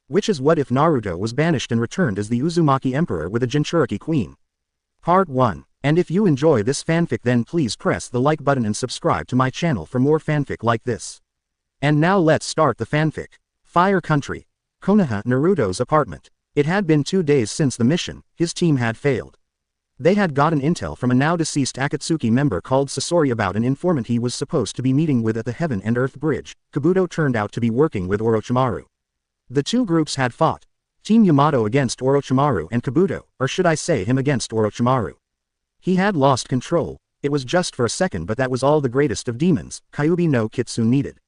Which is what if Naruto was banished and returned as the Uzumaki Emperor with a Jinchuriki queen? Part 1. And if you enjoy this fanfic then please press the like button and subscribe to my channel for more fanfic like this. And now let's start the fanfic. Fire Country. Konoha, Naruto's apartment. It had been 2 days since the mission. His team had failed. They had gotten intel from a now-deceased Akatsuki member called Sasori about an informant he was supposed to be meeting with at the Heaven and Earth Bridge. Kabuto turned out to be working with Orochimaru. The two groups had fought. Team Yamato against Orochimaru and Kabuto, or should I say him against Orochimaru. He had lost control. It was just for a second, but that was all the greatest of demons, Kyuubi no Kitsune needed.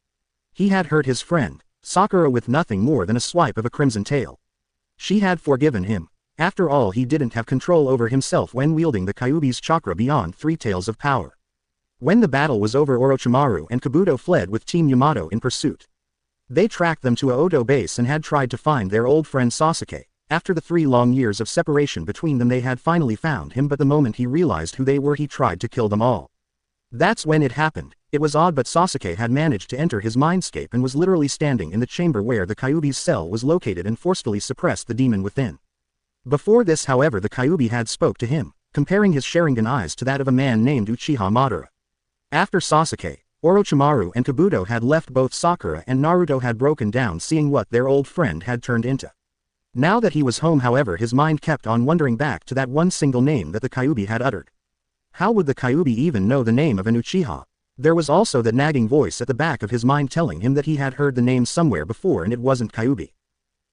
He had hurt his friend, Sakura, with nothing more than a swipe of a crimson tail. She had forgiven him. After all, he didn't have control over himself when wielding the Kyuubi's chakra beyond 3 tails of power. When the battle was over, Orochimaru and Kabuto fled with Team Yamato in pursuit. They tracked them to a Oto base and had tried to find their old friend Sasuke. After the 3 long years of separation between them, they had finally found him, but the moment he realized who they were, he tried to kill them all. That's when it happened. It was odd, but Sasuke had managed to enter his mindscape and was literally standing in the chamber where the Kyuubi's cell was located and forcefully suppressed the demon within. Before this, however, the Kyuubi had spoke to him, comparing his Sharingan eyes to that of a man named Uchiha Madara. After Sasuke, Orochimaru and Kabuto had left, both Sakura and Naruto had broken down seeing what their old friend had turned into. Now that he was home, however, his mind kept on wandering back to that one single name that the Kyuubi had uttered. How would the Kyuubi even know the name of an Uchiha? There was also that nagging voice at the back of his mind telling him that he had heard the name somewhere before and it wasn't Kyuubi.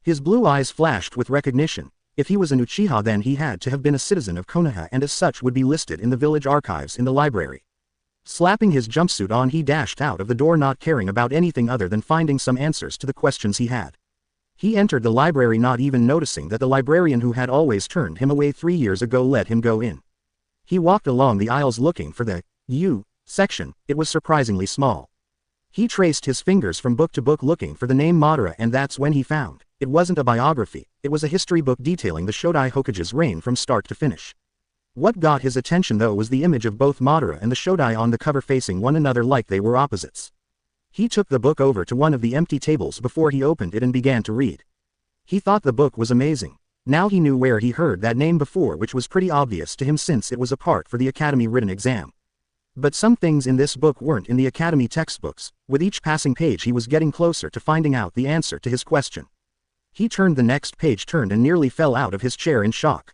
His blue eyes flashed with recognition. If he was an Uchiha, then he had to have been a citizen of Konoha and as such would be listed in the village archives in the library. Slapping his jumpsuit on, he dashed out of the door, not caring about anything other than finding some answers to the questions he had. He entered the library, not even noticing that the librarian who had always turned him away 3 years ago let him go in. He walked along the aisles looking for the U section. It was surprisingly small. He traced his fingers from book to book looking for the name Madara, and that's when he found. It wasn't a biography, it was a history book detailing the Shodai Hokage's reign from start to finish. What got his attention though was the image of both Madara and the Shodai on the cover facing one another like they were opposites. He took the book over to one of the empty tables before he opened it and began to read. He thought the book was amazing. Now he knew where he heard that name before, which was pretty obvious to him since it was a part for the academy written exam. But some things in this book weren't in the academy textbooks. With each passing page he was getting closer to finding out the answer to his question. He turned the next page, turned and nearly fell out of his chair in shock.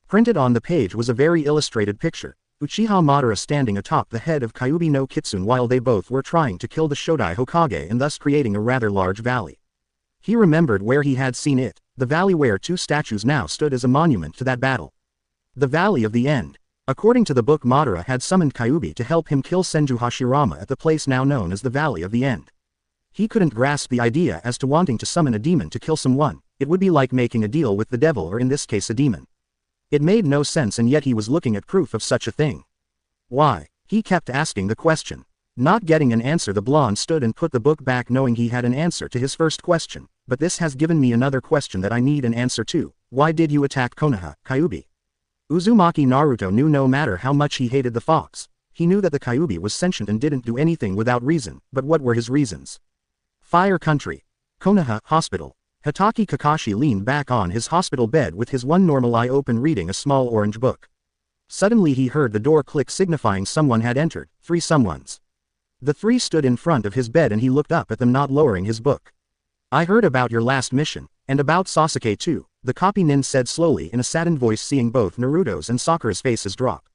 Printed on the page was a very illustrated picture, Uchiha Madara standing atop the head of Kyuubi no Kitsune while they both were trying to kill the Shodai Hokage and thus creating a rather large valley. He remembered where he had seen it, the valley where 2 statues now stood as a monument to that battle. The Valley of the End. According to the book, Madara had summoned Kyuubi to help him kill Senju Hashirama at the place now known as the Valley of the End. He couldn't grasp the idea as to wanting to summon a demon to kill someone. It would be like making a deal with the devil, or in this case a demon. It made no sense, and yet he was looking at proof of such a thing. Why? He kept asking the question. Not getting an answer, the blonde stood and put the book back, knowing he had an answer to his first question. But this has given me another question that I need an answer to. Why did you attack Konoha, Kyuubi? Uzumaki Naruto knew no matter how much he hated the fox, he knew that the Kyuubi was sentient and didn't do anything without reason, but what were his reasons? Fire Country. Konoha Hospital. Hatake Kakashi leaned back on his hospital bed with his one normal eye open, reading a small orange book. Suddenly he heard the door click, signifying someone had entered. 3 someones. The 3 stood in front of his bed and he looked up at them, not lowering his book. I heard about your last mission, and about Sasuke too, the copy nin said slowly in a saddened voice, seeing both Naruto's and Sakura's faces drop.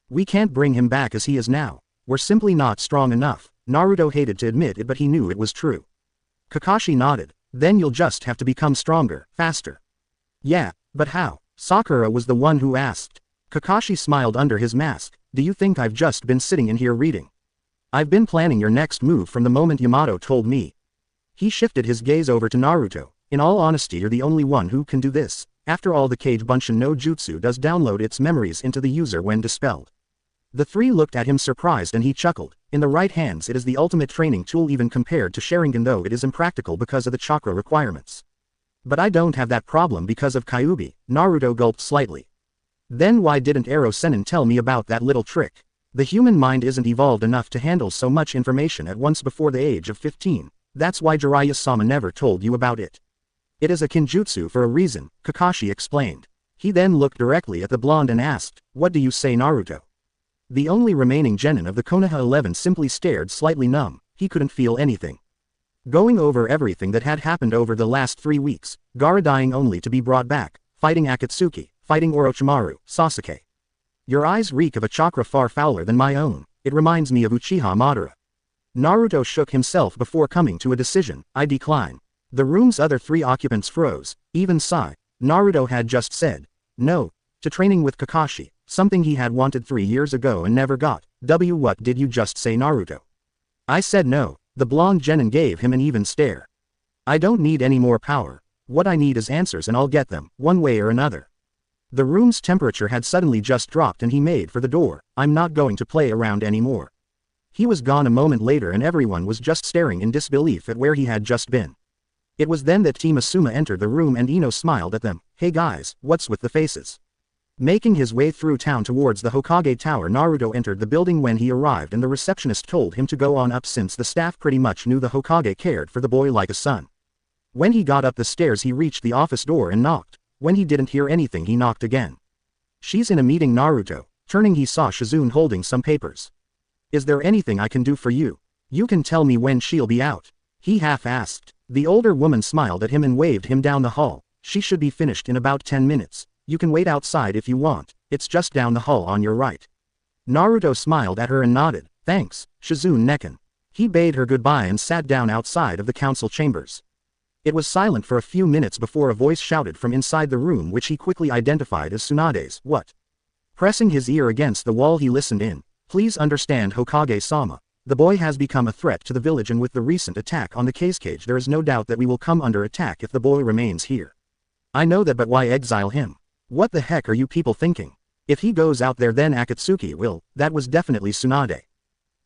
We can't bring him back as he is now. We're simply not strong enough. Naruto hated to admit it, but he knew it was true. Kakashi nodded. Then you'll just have to become stronger, faster. Yeah, but how? Sakura was the one who asked. Kakashi smiled under his mask. Do you think I've just been sitting in here reading? I've been planning your next move from the moment Yamato told me. He shifted his gaze over to Naruto. In all honesty, you're the only one who can do this. After all, the Kage Bunshin no Jutsu does download its memories into the user when dispelled. The 3 looked at him surprised and he chuckled. In the right hands it is the ultimate training tool, even compared to Sharingan, though it is impractical because of the chakra requirements. But I don't have that problem because of Kyuubi. Naruto gulped slightly. Then why didn't Ero Sennin tell me about that little trick? The human mind isn't evolved enough to handle so much information at once before the age of 15. That's why Jiraiya-sama never told you about it. It is a kinjutsu for a reason, Kakashi explained. He then looked directly at the blonde and asked, "What do you say, Naruto?" The only remaining genin of the Konoha 11 simply stared slightly numb, he couldn't feel anything. Going over everything that had happened over the last 3 weeks, Gaara dying only to be brought back, fighting Akatsuki, fighting Orochimaru, Sasuke. Your eyes reek of a chakra far fouler than my own, it reminds me of Uchiha Madara. Naruto shook himself before coming to a decision, I decline. The room's other 3 occupants froze, even sigh. Naruto had just said, no, to training with Kakashi, something he had wanted 3 years ago and never got. What did you just say, Naruto? I said no, the blonde genin gave him an even stare. I don't need any more power. What I need is answers and I'll get them, one way or another. The room's temperature had suddenly just dropped and he made for the door. I'm not going to play around anymore. He was gone a moment later and everyone was just staring in disbelief at where he had just been. It was then that Team Asuma entered the room and Ino smiled at them. Hey guys, what's with the faces? Making his way through town towards the Hokage Tower, Naruto entered the building when he arrived and the receptionist told him to go on up since the staff pretty much knew the Hokage cared for the boy like a son. When he got up the stairs he reached the office door and knocked. When he didn't hear anything he knocked again. She's in a meeting, Naruto. Turning he saw Shizune holding some papers. Is there anything I can do for you? You can tell me when she'll be out. He half-asked. The older woman smiled at him and waved him down the hall. She should be finished in about 10 minutes. You can wait outside if you want, it's just down the hall on your right. Naruto smiled at her and nodded. Thanks, Shizune Nekken. He bade her goodbye and sat down outside of the council chambers. It was silent for a few minutes before a voice shouted from inside the room which he quickly identified as Tsunade's. What? Pressing his ear against the wall he listened in. Please understand, Hokage-sama. The boy has become a threat to the village and with the recent attack on the case cage there is no doubt that we will come under attack if the boy remains here. I know that, but why exile him? What the heck are you people thinking? If he goes out there then Akatsuki will. That was definitely Tsunade.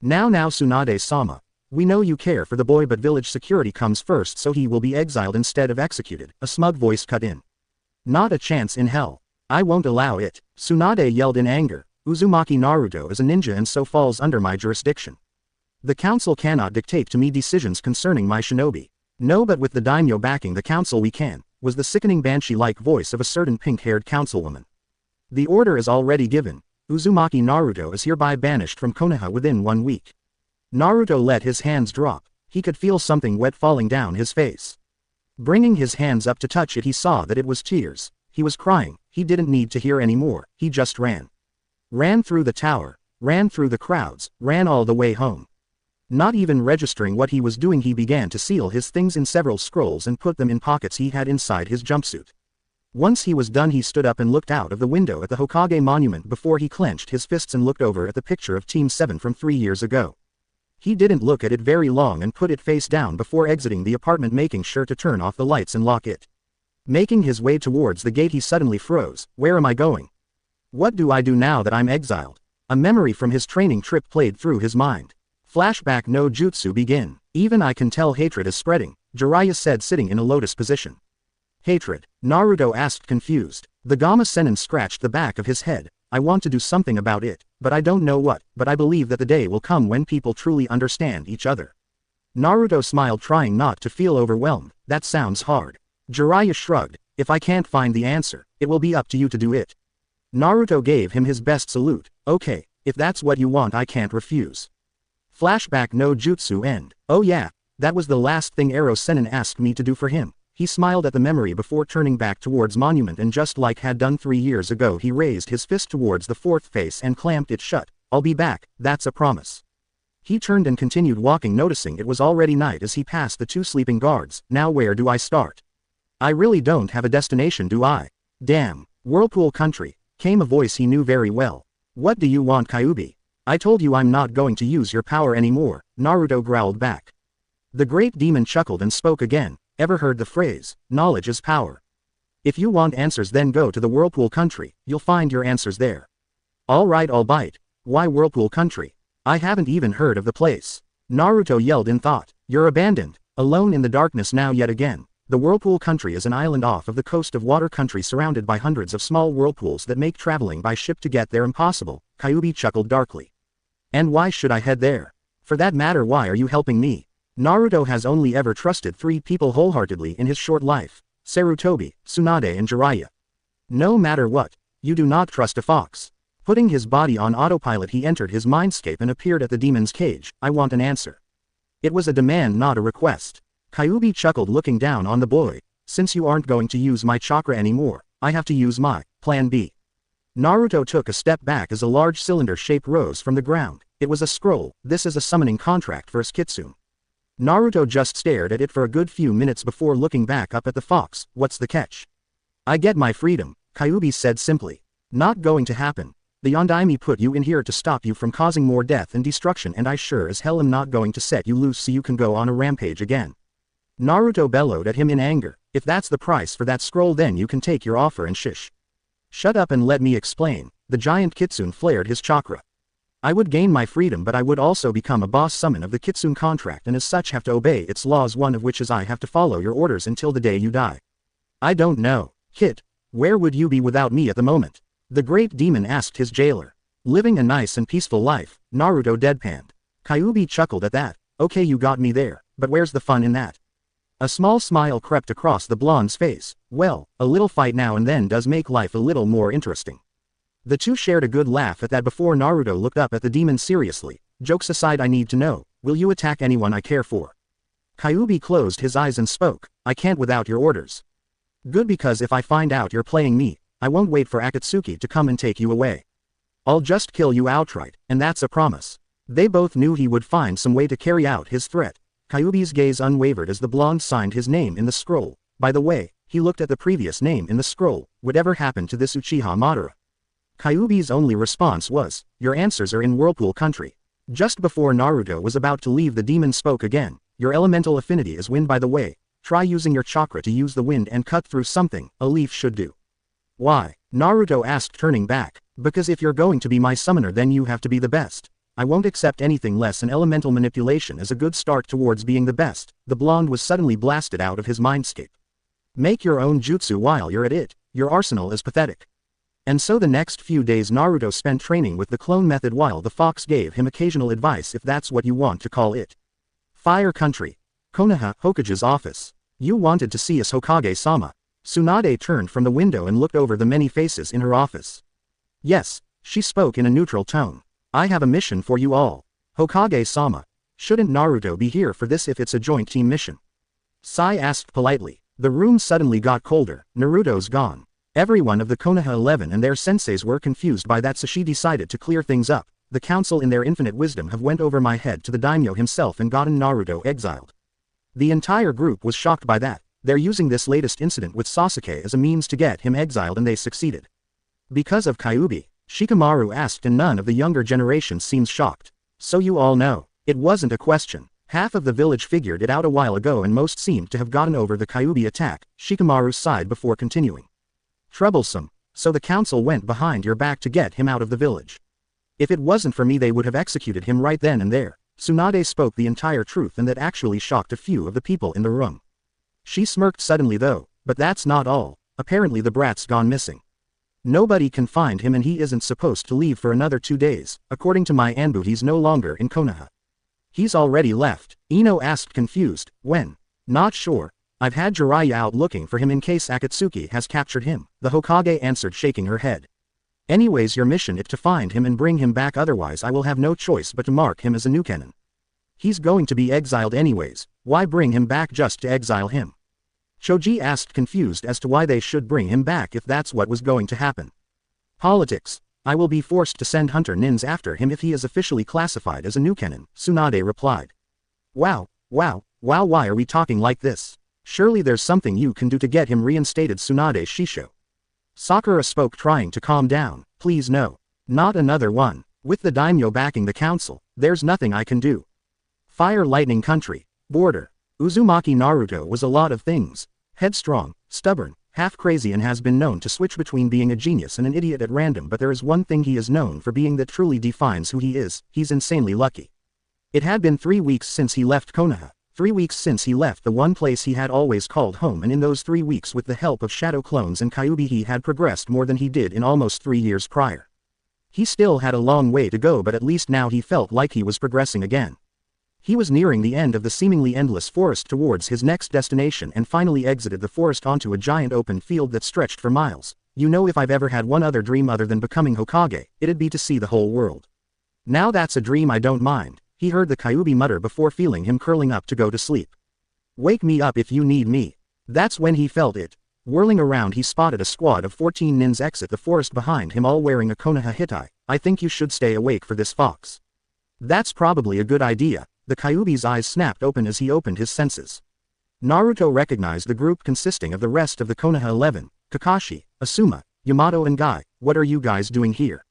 Now Tsunade-sama. We know you care for the boy but village security comes first so he will be exiled instead of executed, a smug voice cut in. Not a chance in hell. I won't allow it, Tsunade yelled in anger. Uzumaki Naruto is a ninja and so falls under my jurisdiction. The council cannot dictate to me decisions concerning my shinobi. No, but with the daimyo backing the council we can, was the sickening banshee-like voice of a certain pink-haired councilwoman. The order is already given. Uzumaki Naruto is hereby banished from Konoha within 1 week. Naruto let his hands drop. He could feel something wet falling down his face. Bringing his hands up to touch it he saw that it was tears. He was crying. He didn't need to hear any more. He just ran. Ran through the tower. Ran through the crowds. Ran all the way home. Not even registering what he was doing he began to seal his things in several scrolls and put them in pockets he had inside his jumpsuit. Once he was done he stood up and looked out of the window at the Hokage monument before he clenched his fists and looked over at the picture of Team 7 from 3 years ago. He didn't look at it very long and put it face down before exiting the apartment, making sure to turn off the lights and lock it. Making his way towards the gate he suddenly froze. Where am I going? What do I do now that I'm exiled? A memory from his training trip played through his mind. Flashback no jutsu begin. Even I can tell hatred is spreading, Jiraiya said sitting in a lotus position. Hatred? Naruto asked confused. The Gamma Sennin scratched the back of his head. I want to do something about it, but I don't know what, but I believe that the day will come when people truly understand each other. Naruto smiled, trying not to feel overwhelmed. That sounds hard. Jiraiya shrugged. If I can't find the answer, it will be up to you to do it. Naruto gave him his best salute. Okay, if that's what you want I can't refuse. Flashback no jutsu end. Oh yeah, that was the last thing Ero Sennin asked me to do for him. He smiled at the memory before turning back towards monument and just like had done 3 years ago he raised his fist towards the 4th face and clamped it shut. I'll be back, that's a promise. He turned and continued walking, noticing it was already night as he passed the 2 sleeping guards. Now where do I start? I really don't have a destination, do I? Damn. Whirlpool Country, came a voice he knew very well. What do you want, Kyuubi? I told you I'm not going to use your power anymore, Naruto growled back. The great demon chuckled and spoke again. Ever heard the phrase, knowledge is power? If you want answers then go to the Whirlpool Country, you'll find your answers there. Alright, I'll bite. Why Whirlpool Country? I haven't even heard of the place. Naruto yelled in thought. You're abandoned, alone in the darkness now yet again. The Whirlpool Country is an island off of the coast of Water Country surrounded by hundreds of small whirlpools that make traveling by ship to get there impossible, Kyuubi chuckled darkly. And why should I head there? For that matter, why are you helping me? Naruto has only ever trusted 3 people wholeheartedly in his short life. Sarutobi, Tsunade and Jiraiya. No matter what, you do not trust a fox. Putting his body on autopilot he entered his mindscape and appeared at the demon's cage. I want an answer. It was a demand, not a request. Kyuubi chuckled, looking down on the boy. Since you aren't going to use my chakra anymore, I have to use my plan B. Naruto took a step back as a large cylinder shape rose from the ground. It was a scroll. This is a summoning contract for his kitsune. Naruto just stared at it for a good few minutes before looking back up at the fox. What's the catch? I get my freedom, Kyuubi said simply. Not going to happen. The Yondaime put you in here to stop you from causing more death and destruction, and I sure as hell am not going to set you loose so you can go on a rampage again. Naruto bellowed at him in anger. If that's the price for that scroll, then you can take your offer and shish. Shut up and let me explain. The giant kitsune flared his chakra. I would gain my freedom, but I would also become a boss summon of the kitsune contract and as such have to obey its laws, one of which is I have to follow your orders until the day you die. I don't know, Kit. Where would you be without me at the moment? The great demon asked his jailer. Living a nice and peaceful life, Naruto deadpanned. Kyuubi chuckled at that. Okay, you got me there, but where's the fun in that? A small smile crept across the blonde's face. Well, a little fight now and then does make life a little more interesting. The two shared a good laugh at that before Naruto looked up at the demon seriously. Jokes aside, I need to know, will you attack anyone I care for? Kyuubi closed his eyes and spoke. I can't without your orders. Good, because if I find out you're playing me, I won't wait for Akatsuki to come and take you away. I'll just kill you outright, and that's a promise. They both knew he would find some way to carry out his threat. Kyuubi's gaze unwavered as the blonde signed his name in the scroll. By the way, he looked at the previous name in the scroll. Whatever happened to this Uchiha Madara? Kyuubi's only response was, your answers are in Whirlpool Country. Just before Naruto was about to leave, the demon spoke again. Your elemental affinity is wind, by the way. Try using your chakra to use the wind and cut through something. A leaf should do. Why? Naruto asked, turning back. Because if you're going to be my summoner, then you have to be the best. I won't accept anything less than elemental manipulation as a good start towards being the best. The blonde was suddenly blasted out of his mindscape. Make your own jutsu while you're at it. Your arsenal is pathetic. And so the next few days Naruto spent training with the clone method while the fox gave him occasional advice, if that's what you want to call it. Fire Country. Konoha, Hokage's office. You wanted to see us, Hokage-sama. Tsunade turned from the window and looked over the many faces in her office. Yes, she spoke in a neutral tone. I have a mission for you all. Hokage-sama. Shouldn't Naruto be here for this if it's a joint team mission? Sai asked politely. The room suddenly got colder. Naruto's gone. Everyone of the Konoha 11 and their senseis were confused by that, so she decided to clear things up. The council in their infinite wisdom have went over my head to the daimyo himself and gotten Naruto exiled. The entire group was shocked by that. They're using this latest incident with Sasuke as a means to get him exiled, and they succeeded. Because of Kyuubi? Shikamaru asked, and none of the younger generation seems shocked. So you all know, it wasn't a question. Half of the village figured it out a while ago and most seemed to have gotten over the Kyuubi attack. Shikamaru sighed before continuing. Troublesome. So the council went behind your back to get him out of the village. If it wasn't for me, they would have executed him right then and there. Tsunade spoke the entire truth, and that actually shocked a few of the people in the room. She smirked suddenly though, but that's not all. Apparently the brat's gone missing. Nobody can find him, and he isn't supposed to leave for another 2 days. According to my Anbu, he's no longer in Konoha. He's already left. Ino asked, confused. When? Not sure. I've had Jiraiya out looking for him in case Akatsuki has captured him, the Hokage answered, shaking her head. Anyways, your mission is to find him and bring him back, otherwise I will have no choice but to mark him as a nukenin. He's going to be exiled anyways. Why bring him back just to exile him? Choji asked, confused as to why they should bring him back if that's what was going to happen. Politics. I will be forced to send hunter nins after him if he is officially classified as a nukenin, Tsunade replied. Wow, why are we talking like this? Surely there's something you can do to get him reinstated, Tsunade Shisho. Sakura spoke, trying to calm down. Please no. Not another one. With the daimyo backing the council, there's nothing I can do. Fire Lightning Country. Border. Uzumaki Naruto was a lot of things. Headstrong, stubborn, half crazy, and has been known to switch between being a genius and an idiot at random, but there is one thing he is known for being that truly defines who he is: he's insanely lucky. It had been 3 weeks since he left Konoha. 3 weeks since he left the one place he had always called home, and in those 3 weeks, with the help of shadow clones and Kyuubi, he had progressed more than he did in almost 3 years prior. He still had a long way to go, but at least now he felt like he was progressing again. He was nearing the end of the seemingly endless forest towards his next destination and finally exited the forest onto a giant open field that stretched for miles. You know, if I've ever had one other dream other than becoming Hokage, it'd be to see the whole world. Now that's a dream I don't mind, he heard the Kyuubi mutter before feeling him curling up to go to sleep. Wake me up if you need me. That's when he felt it. Whirling around, he spotted a squad of 14 nins exit the forest behind him, all wearing a Konoha Hitai. I think you should stay awake for this, fox. That's probably a good idea. The Kyuubi's eyes snapped open as he opened his senses. Naruto recognized the group consisting of the rest of the Konoha 11, Kakashi, Asuma, Yamato and Guy. What are you guys doing here?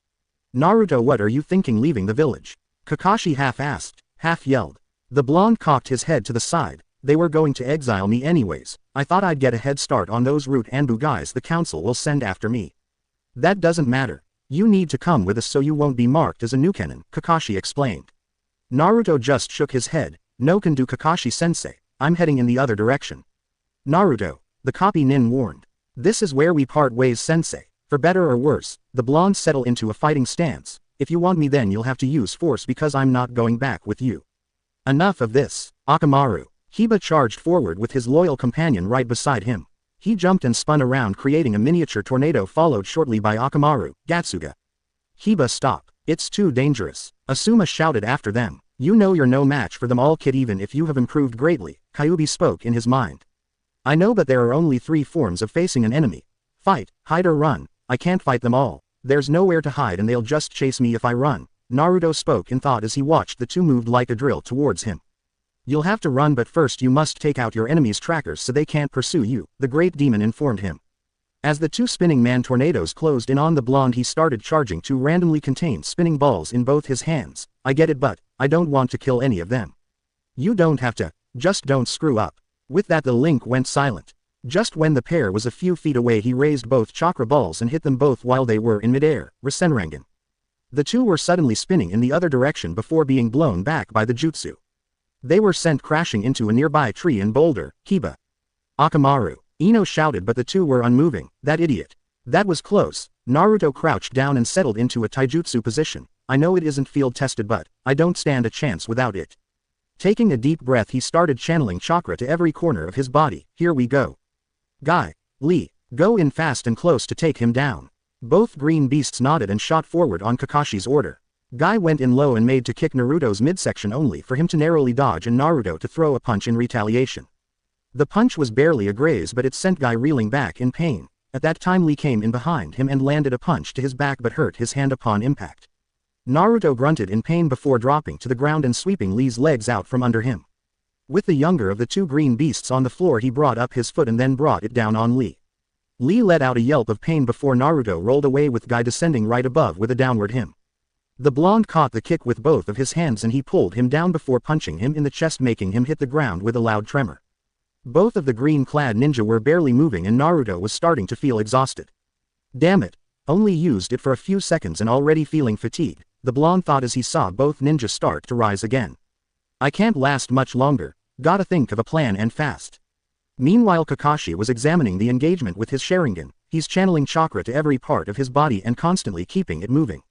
Naruto, what are you thinking leaving the village? Kakashi half asked, half yelled. The blonde cocked his head to the side. They were going to exile me anyways. I thought I'd get a head start on those Root Anbu guys the council will send after me. That doesn't matter. You need to come with us so you won't be marked as a Nukenin, Kakashi explained. Naruto just shook his head. No can do, Kakashi-sensei. I'm heading in the other direction. Naruto, the copy nin warned. This is where we part ways, sensei. For better or worse, the blonde settled into a fighting stance. If you want me, then you'll have to use force because I'm not going back with you. Enough of this. Akamaru. Hiba charged forward with his loyal companion right beside him. He jumped and spun around, creating a miniature tornado, followed shortly by Akamaru. Gatsuga. Hiba, stop. It's too dangerous. Asuma shouted after them. You know you're no match for them all, kid, even if you have improved greatly. Kyuubi spoke in his mind. I know, but there are only 3 forms of facing an enemy. Fight, hide or run. I can't fight them all. There's nowhere to hide and they'll just chase me if I run. Naruto spoke in thought as he watched the two move like a drill towards him. You'll have to run, but first you must take out your enemy's trackers so they can't pursue you, the great demon informed him. As the 2 spinning man tornadoes closed in on the blonde, he started charging 2 randomly contained spinning balls in both his hands. I get it, but I don't want to kill any of them. You don't have to, just don't screw up. With that, the link went silent. Just when the pair was a few feet away, he raised both chakra balls and hit them both while they were in midair. Rasenrangan. The 2 were suddenly spinning in the other direction before being blown back by the jutsu. They were sent crashing into a nearby tree and boulder. Kiba. Akamaru. Ino shouted, but the 2 were unmoving. That idiot. That was close. Naruto crouched down and settled into a taijutsu position. I know it isn't field tested, but I don't stand a chance without it. Taking a deep breath, he started channeling chakra to every corner of his body. Here we go. Guy. Lee. Go in fast and close to take him down. Both green beasts nodded and shot forward on Kakashi's order. Guy went in low and made to kick Naruto's midsection, only for him to narrowly dodge and Naruto to throw a punch in retaliation. The punch was barely a graze, but it sent Guy reeling back in pain. At that time, Lee came in behind him and landed a punch to his back but hurt his hand upon impact. Naruto grunted in pain before dropping to the ground and sweeping Lee's legs out from under him. With the younger of the 2 green beasts on the floor, he brought up his foot and then brought it down on Lee. Lee let out a yelp of pain before Naruto rolled away with Guy descending right above with a downward him. The blonde caught the kick with both of his hands and he pulled him down before punching him in the chest, making him hit the ground with a loud tremor. Both of the green-clad ninja were barely moving and Naruto was starting to feel exhausted. Damn it. Only used it for a few seconds and already feeling fatigued, the blonde thought as he saw both ninja start to rise again. I can't last much longer. Gotta think of a plan and fast. Meanwhile, Kakashi was examining the engagement with his Sharingan. He's channeling chakra to every part of his body and constantly keeping it moving.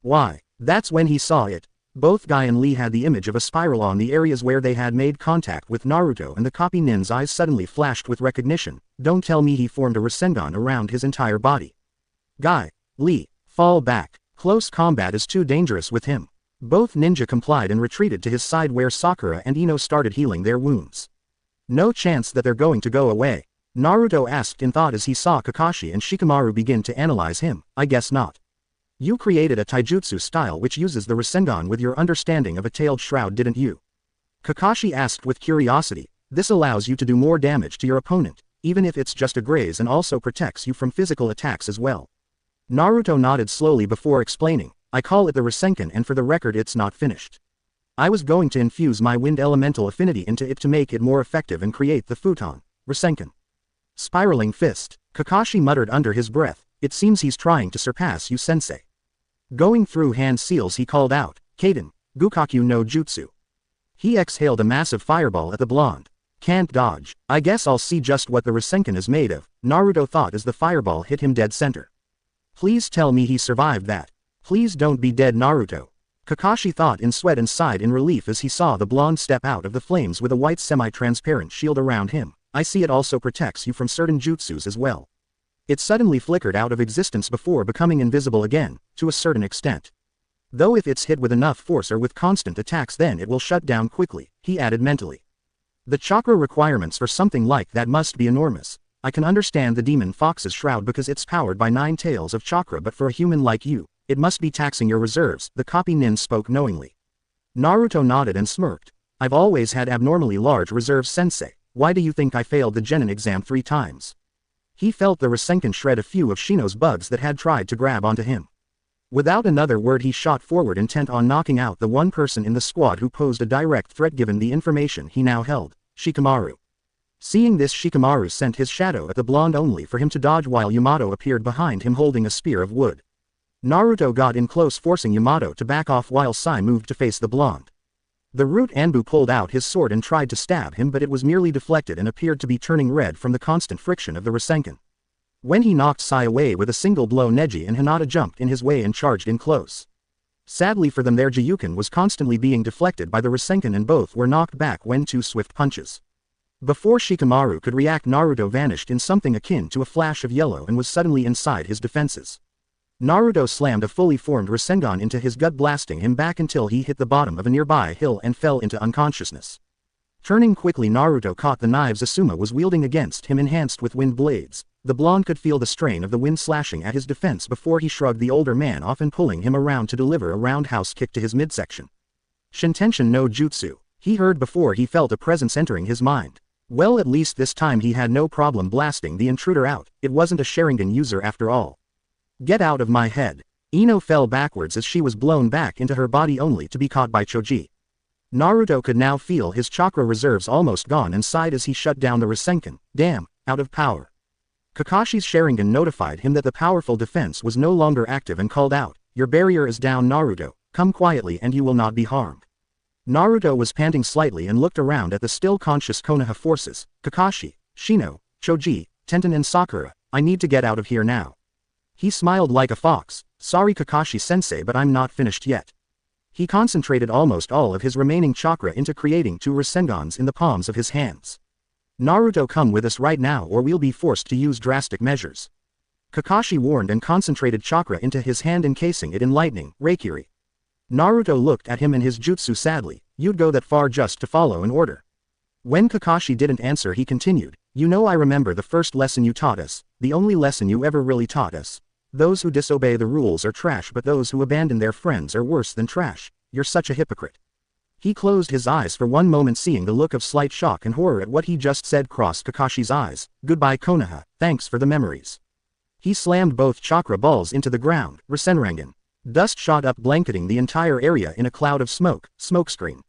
Why? That's when he saw it. Both Guy and Lee had the image of a spiral on the areas where they had made contact with Naruto, and the copy nin's eyes suddenly flashed with recognition. Don't tell me he formed a Rasengan around his entire body. Guy. Lee. Fall back. Close combat is too dangerous with him. Both ninja complied and retreated to his side where Sakura and Ino started healing their wounds. No chance that they're going to go away? Naruto asked in thought as he saw Kakashi and Shikamaru begin to analyze him. I guess not. You created a taijutsu style which uses the Rasengan with your understanding of a tailed shroud, didn't you? Kakashi asked with curiosity. This allows you to do more damage to your opponent, even if it's just a graze, and also protects you from physical attacks as well. Naruto nodded slowly before explaining. I call it the Rasengan, and for the record, it's not finished. I was going to infuse my wind elemental affinity into it to make it more effective and create the futon. Rasengan. Spiraling fist. Kakashi muttered under his breath. It seems he's trying to surpass you, sensei. Going through hand seals, he called out, Kaden, Gukaku no Jutsu. He exhaled a massive fireball at the blonde. Can't dodge. I guess I'll see just what the Rasengan is made of, Naruto thought as the fireball hit him dead center. Please tell me he survived that. Please don't be dead, Naruto. Kakashi thought in sweat and sighed in relief as he saw the blonde step out of the flames with a white semi-transparent shield around him. I see it also protects you from certain jutsus as well. It suddenly flickered out of existence before becoming invisible again, to a certain extent. Though if it's hit with enough force or with constant attacks then it will shut down quickly, he added mentally. The chakra requirements for something like that must be enormous. I can understand the demon fox's shroud because it's powered by 9 tails of chakra, but for a human like you, it must be taxing your reserves, the copy nin spoke knowingly. Naruto nodded and smirked. I've always had abnormally large reserves, sensei. Why do you think I failed the genin exam 3 times? He felt the Rasengan shred a few of Shino's bugs that had tried to grab onto him. Without another word he shot forward, intent on knocking out the one person in the squad who posed a direct threat given the information he now held, Shikamaru. Seeing this, Shikamaru sent his shadow at the blonde only for him to dodge while Yamato appeared behind him holding a spear of wood. Naruto got in close, forcing Yamato to back off while Sai moved to face the blonde. The Root Anbu pulled out his sword and tried to stab him, but it was merely deflected and appeared to be turning red from the constant friction of the Rasengan. When he knocked Sai away with a single blow, Neji and Hinata jumped in his way and charged in close. Sadly for them, their Jiyuken was constantly being deflected by the Rasengan and both were knocked back when 2 swift punches. Before Shikamaru could react, Naruto vanished in something akin to a flash of yellow and was suddenly inside his defenses. Naruto slammed a fully formed Rasengan into his gut, blasting him back until he hit the bottom of a nearby hill and fell into unconsciousness. Turning quickly, Naruto caught the knives Asuma was wielding against him, enhanced with wind blades. The blonde could feel the strain of the wind slashing at his defense before he shrugged the older man off and pulling him around to deliver a roundhouse kick to his midsection. Shintention no Jutsu, he heard before he felt a presence entering his mind. Well, at least this time he had no problem blasting the intruder out. It wasn't a Sharingan user after all. Get out of my head. Ino fell backwards as she was blown back into her body only to be caught by Choji. Naruto could now feel his chakra reserves almost gone and sighed as he shut down the Rasengan. Damn, out of power. Kakashi's Sharingan notified him that the powerful defense was no longer active and called out, "Your barrier is down, Naruto. Come quietly and you will not be harmed." Naruto was panting slightly and looked around at the still conscious Konoha forces. Kakashi, Shino, Choji, Tenten and Sakura, I need to get out of here now. He smiled like a fox. Sorry Kakashi-sensei, but I'm not finished yet. He concentrated almost all of his remaining chakra into creating 2 Rasengans in the palms of his hands. Naruto, come with us right now or we'll be forced to use drastic measures. Kakashi warned and concentrated chakra into his hand, encasing it in lightning, Reikiri. Naruto looked at him and his jutsu sadly. You'd go that far just to follow an order. When Kakashi didn't answer, he continued, you know, I remember the first lesson you taught us, the only lesson you ever really taught us. Those who disobey the rules are trash, but those who abandon their friends are worse than trash. You're such a hypocrite. He closed his eyes for one moment, seeing the look of slight shock and horror at what he just said cross Kakashi's eyes. Goodbye Konoha, thanks for the memories. He slammed both chakra balls into the ground. Rasengan. Dust shot up, blanketing the entire area in a cloud of smoke. Smokescreen.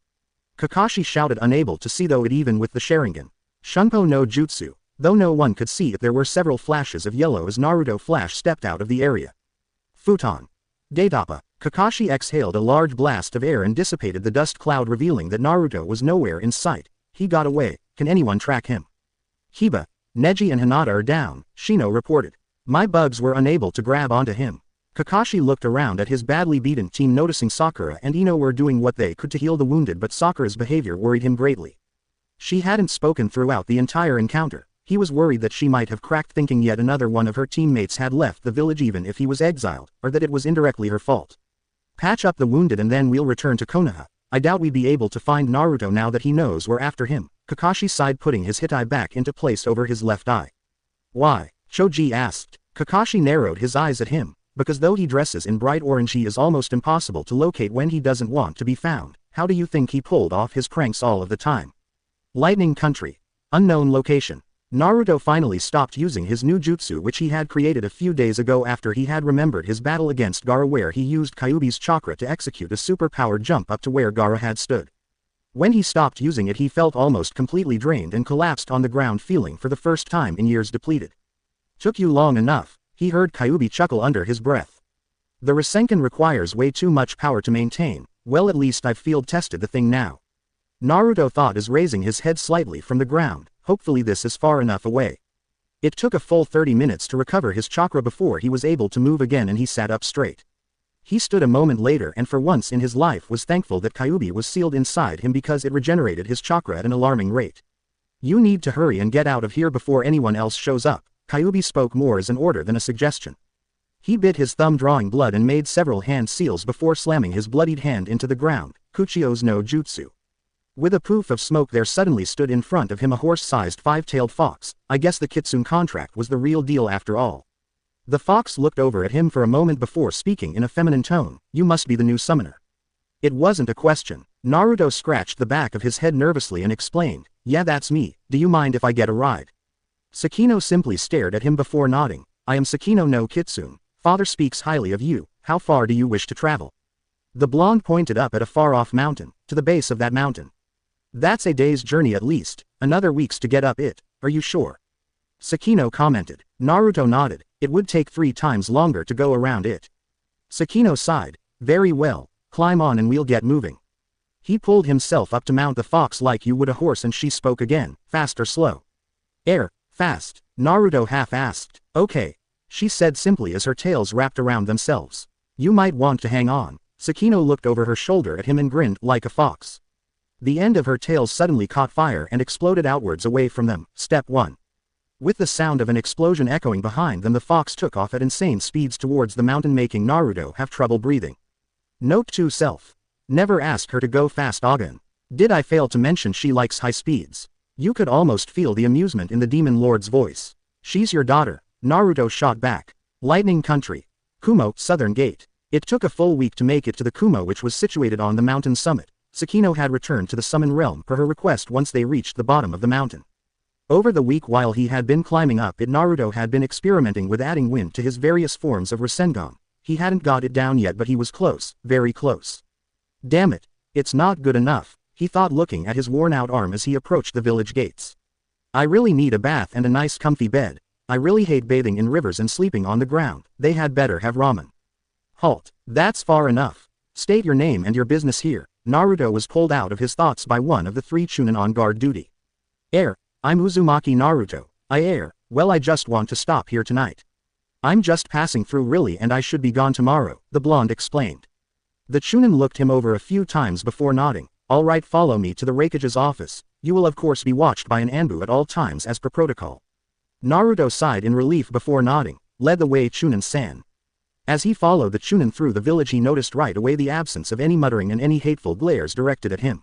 Kakashi shouted, unable to see though it even with the Sharingan. Shunpo no Jutsu. Though no one could see it, there were several flashes of yellow as Naruto Flash stepped out of the area. Futon. Daitapa. Kakashi exhaled a large blast of air and dissipated the dust cloud, revealing that Naruto was nowhere in sight. He got away. Can anyone track him? Hiba, Neji and Hinata are down, Shino reported. My bugs were unable to grab onto him. Kakashi looked around at his badly beaten team, noticing Sakura and Ino were doing what they could to heal the wounded, but Sakura's behavior worried him greatly. She hadn't spoken throughout the entire encounter. He was worried that she might have cracked, thinking yet another one of her teammates had left the village even if he was exiled, or that it was indirectly her fault. Patch up the wounded and then we'll return to Konoha. I doubt we'd be able to find Naruto now that he knows we're after him. Kakashi sighed, putting his hit eye back into place over his left eye. Why? Choji asked. Kakashi narrowed his eyes at him. Because though he dresses in bright orange, he is almost impossible to locate when he doesn't want to be found. How do you think he pulled off his pranks all of the time? Lightning Country. Unknown location. Naruto finally stopped using his new jutsu, which he had created a few days ago after he had remembered his battle against Gaara, where he used Kyuubi's chakra to execute a super-powered jump up to where Gaara had stood. When he stopped using it, he felt almost completely drained and collapsed on the ground, feeling for the first time in years depleted. Took you long enough, he heard Kyuubi chuckle under his breath. The Rasengan requires way too much power to maintain. Well, at least I've field tested the thing now. Naruto thought as raising his head slightly from the ground. Hopefully this is far enough away. It took a full 30 minutes to recover his chakra before he was able to move again, and he sat up straight. He stood a moment later and for once in his life was thankful that Kyuubi was sealed inside him because it regenerated his chakra at an alarming rate. You need to hurry and get out of here before anyone else shows up. Kyuubi spoke more as an order than a suggestion. He bit his thumb drawing blood and made several hand seals before slamming his bloodied hand into the ground. Kuchio's no jutsu. With a poof of smoke there suddenly stood in front of him a horse-sized five-tailed fox. I guess the Kitsune contract was the real deal after all. The fox looked over at him for a moment before speaking in a feminine tone. You must be the new summoner. It wasn't a question. Naruto scratched the back of his head nervously and explained, yeah, that's me. Do you mind if I get a ride? Sakino simply stared at him before nodding. I am Sakino no Kitsune. Father speaks highly of you. How far do you wish to travel? The blonde pointed up at a far-off mountain, to the base of that mountain. That's a day's journey at least, another week's to get up it, are you sure? Sakino commented. Naruto nodded, it would take 3 times longer to go around it. Sakino sighed, very well, climb on and we'll get moving. He pulled himself up to mount the fox like you would a horse and she spoke again, fast or slow? Fast, Naruto half-asked. Okay, she said simply as her tails wrapped around themselves. You might want to hang on. Sakino looked over her shoulder at him and grinned like a fox. The end of her tails suddenly caught fire and exploded outwards away from them. Step 1. With the sound of an explosion echoing behind them the fox took off at insane speeds towards the mountain making Naruto have trouble breathing. Note to self. Never ask her to go fast again. Did I fail to mention she likes high speeds? You could almost feel the amusement in the demon lord's voice. She's your daughter, Naruto shot back. Lightning Country. Kumo, Southern Gate. It took a full week to make it to the Kumo which was situated on the mountain summit. Sakino had returned to the summon realm per her request once they reached the bottom of the mountain. Over the week while he had been climbing up it Naruto had been experimenting with adding wind to his various forms of Rasengan. He hadn't got it down yet but he was close, very close. Damn it, it's not good enough, he thought looking at his worn-out arm as he approached the village gates. I really need a bath and a nice comfy bed. I really hate bathing in rivers and sleeping on the ground. They had better have ramen. Halt, that's far enough. State your name and your business here. Naruto was pulled out of his thoughts by one of the 3 chunin on guard duty. I'm Uzumaki Naruto. Well I just want to stop here tonight. I'm just passing through really and I should be gone tomorrow, the blonde explained. The chunin looked him over a few times before nodding. Alright, follow me to the Raikage's office. You will of course be watched by an Anbu at all times as per protocol. Naruto sighed in relief before nodding, led the way Chunin-san. As he followed the chunin through the village he noticed right away the absence of any muttering and any hateful glares directed at him.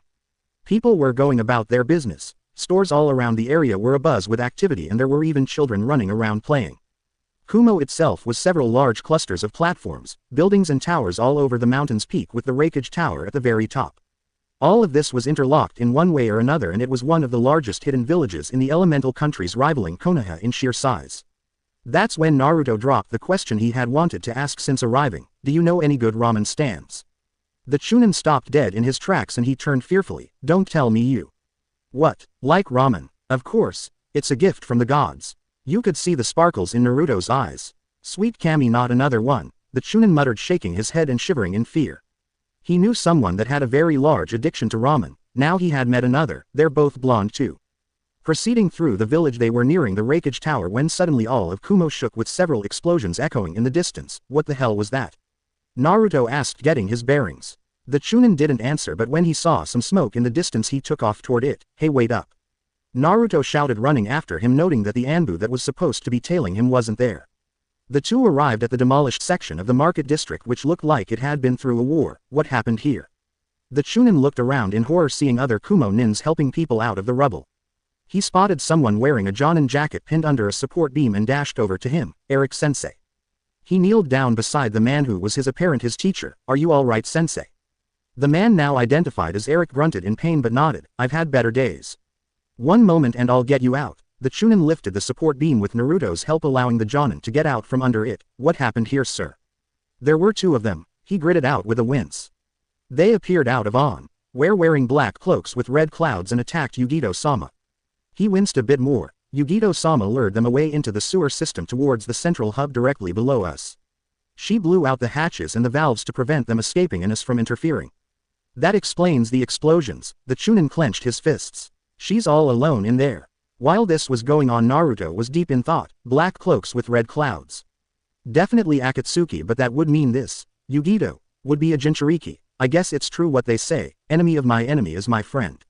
People were going about their business. Stores all around the area were abuzz with activity and there were even children running around playing. Kumo itself was several large clusters of platforms, buildings and towers all over the mountain's peak with the Raikage Tower at the very top. All of this was interlocked in one way or another and it was one of the largest hidden villages in the elemental countries rivaling Konoha in sheer size. That's when Naruto dropped the question he had wanted to ask since arriving, do you know any good ramen stands? The chunin stopped dead in his tracks and he turned fearfully, don't tell me you. What, like ramen? Of course, it's a gift from the gods. You could see the sparkles in Naruto's eyes. Sweet Kami, not another one, the chunin muttered shaking his head and shivering in fear. He knew someone that had a very large addiction to ramen, now he had met another, they're both blonde too. Proceeding through the village they were nearing the Raikage Tower when suddenly all of Kumo shook with several explosions echoing in the distance. What the hell was that? Naruto asked getting his bearings. The chunin didn't answer but when he saw some smoke in the distance he took off toward it. Hey, wait up. Naruto shouted running after him noting that the Anbu that was supposed to be tailing him wasn't there. The two arrived at the demolished section of the market district which looked like it had been through a war. What happened here? The chunin looked around in horror seeing other Kumo nins helping people out of the rubble. He spotted someone wearing a Jonin jacket pinned under a support beam and dashed over to him. Eric Sensei. He kneeled down beside the man who was his teacher. Are you alright, Sensei? The man now identified as Eric grunted in pain but nodded. I've had better days. One moment and I'll get you out. The chunin lifted the support beam with Naruto's help allowing the Jonin to get out from under it. What happened here, sir? There were 2 of them, he gritted out with a wince. They appeared out of on, wearing black cloaks with red clouds and attacked Yugito-sama. He winced a bit more. Yugito-sama lured them away into the sewer system towards the central hub directly below us. She blew out the hatches and the valves to prevent them escaping and us from interfering. That explains the explosions. The chunin clenched his fists. She's all alone in there. While this was going on Naruto was deep in thought. Black cloaks with red clouds. Definitely Akatsuki but that would mean this. Yugito would be a Jinchuriki. I guess it's true what they say, enemy of my enemy is my friend.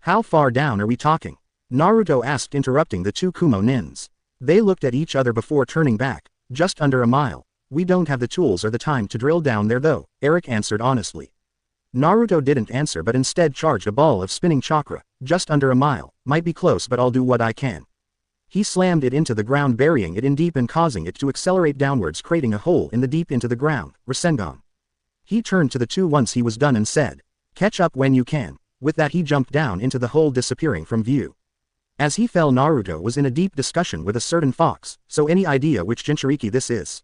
How far down are we talking? Naruto asked, interrupting the two Kumo nins. They looked at each other before turning back. Just under a mile. We don't have the tools or the time to drill down there though, Eric answered honestly. Naruto didn't answer but instead charged a ball of spinning chakra. Just under a mile, might be close but I'll do what I can. He slammed it into the ground, burying it in deep and causing it to accelerate downwards, creating a hole in the deep into the ground. Rasengan. He turned to the two once he was done and said, catch up when you can. With that he jumped down into the hole, disappearing from view. As he fell, Naruto was in a deep discussion with a certain fox. So any idea which Jinchuriki this is?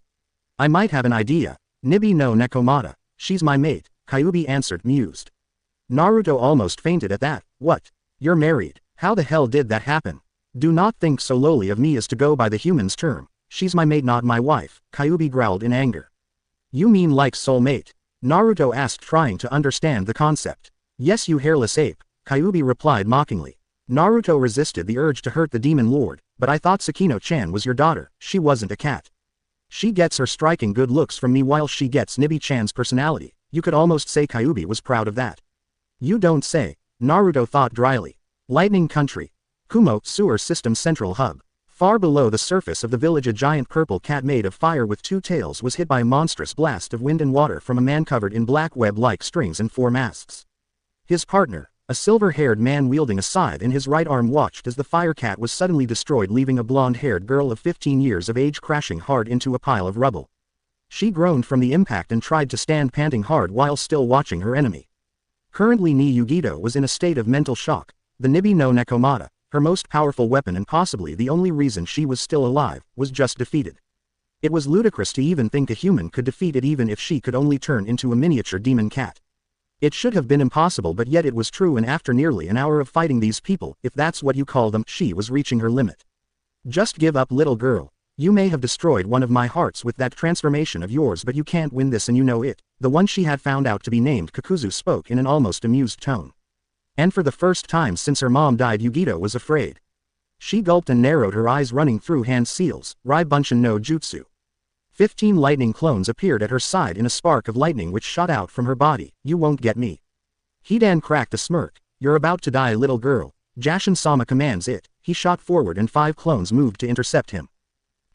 I might have an idea. Nibi no Nekomata. She's my mate, Kyuubi answered, mused. Naruto almost fainted at that. What? You're married? How the hell did that happen? Do not think so lowly of me as to go by the human's term. She's my mate, not my wife, Kyuubi growled in anger. You mean like soulmate? Naruto asked, trying to understand the concept. Yes, you hairless ape, Kyuubi replied mockingly. Naruto resisted the urge to hurt the demon lord, but I thought Sakino-chan was your daughter. She wasn't a cat. She gets her striking good looks from me while she gets Nibi-chan's personality. You could almost say Kyuubi was proud of that. You don't say, Naruto thought dryly. Lightning Country. Kumo Sewer System Central Hub. Far below the surface of the village, a giant purple cat made of fire with two tails was hit by a monstrous blast of wind and water from a man covered in black web-like strings and four masks. His partner, a silver-haired man wielding a scythe in his right arm, watched as the fire cat was suddenly destroyed, leaving a blonde-haired girl of 15 years of age crashing hard into a pile of rubble. She groaned from the impact and tried to stand, panting hard while still watching her enemy. Currently Yugito was in a state of mental shock. The Nibi no Nekomata, her most powerful weapon and possibly the only reason she was still alive, was just defeated. It was ludicrous to even think a human could defeat it, even if she could only turn into a miniature demon cat. It should have been impossible, but yet it was true, and after nearly an hour of fighting these people, if that's what you call them, she was reaching her limit. Just give up, little girl. You may have destroyed one of my hearts with that transformation of yours, but you can't win this and you know it. The one she had found out to be named Kakuzu spoke in an almost amused tone. And for the first time since her mom died, Yugito was afraid. She gulped and narrowed her eyes, running through hand seals. Rai Bunshin no Jutsu. 15 lightning clones appeared at her side in a spark of lightning which shot out from her body. You won't get me. Hidan cracked a smirk. You're about to die, little girl. Jashin-sama commands it. He shot forward and 5 clones moved to intercept him.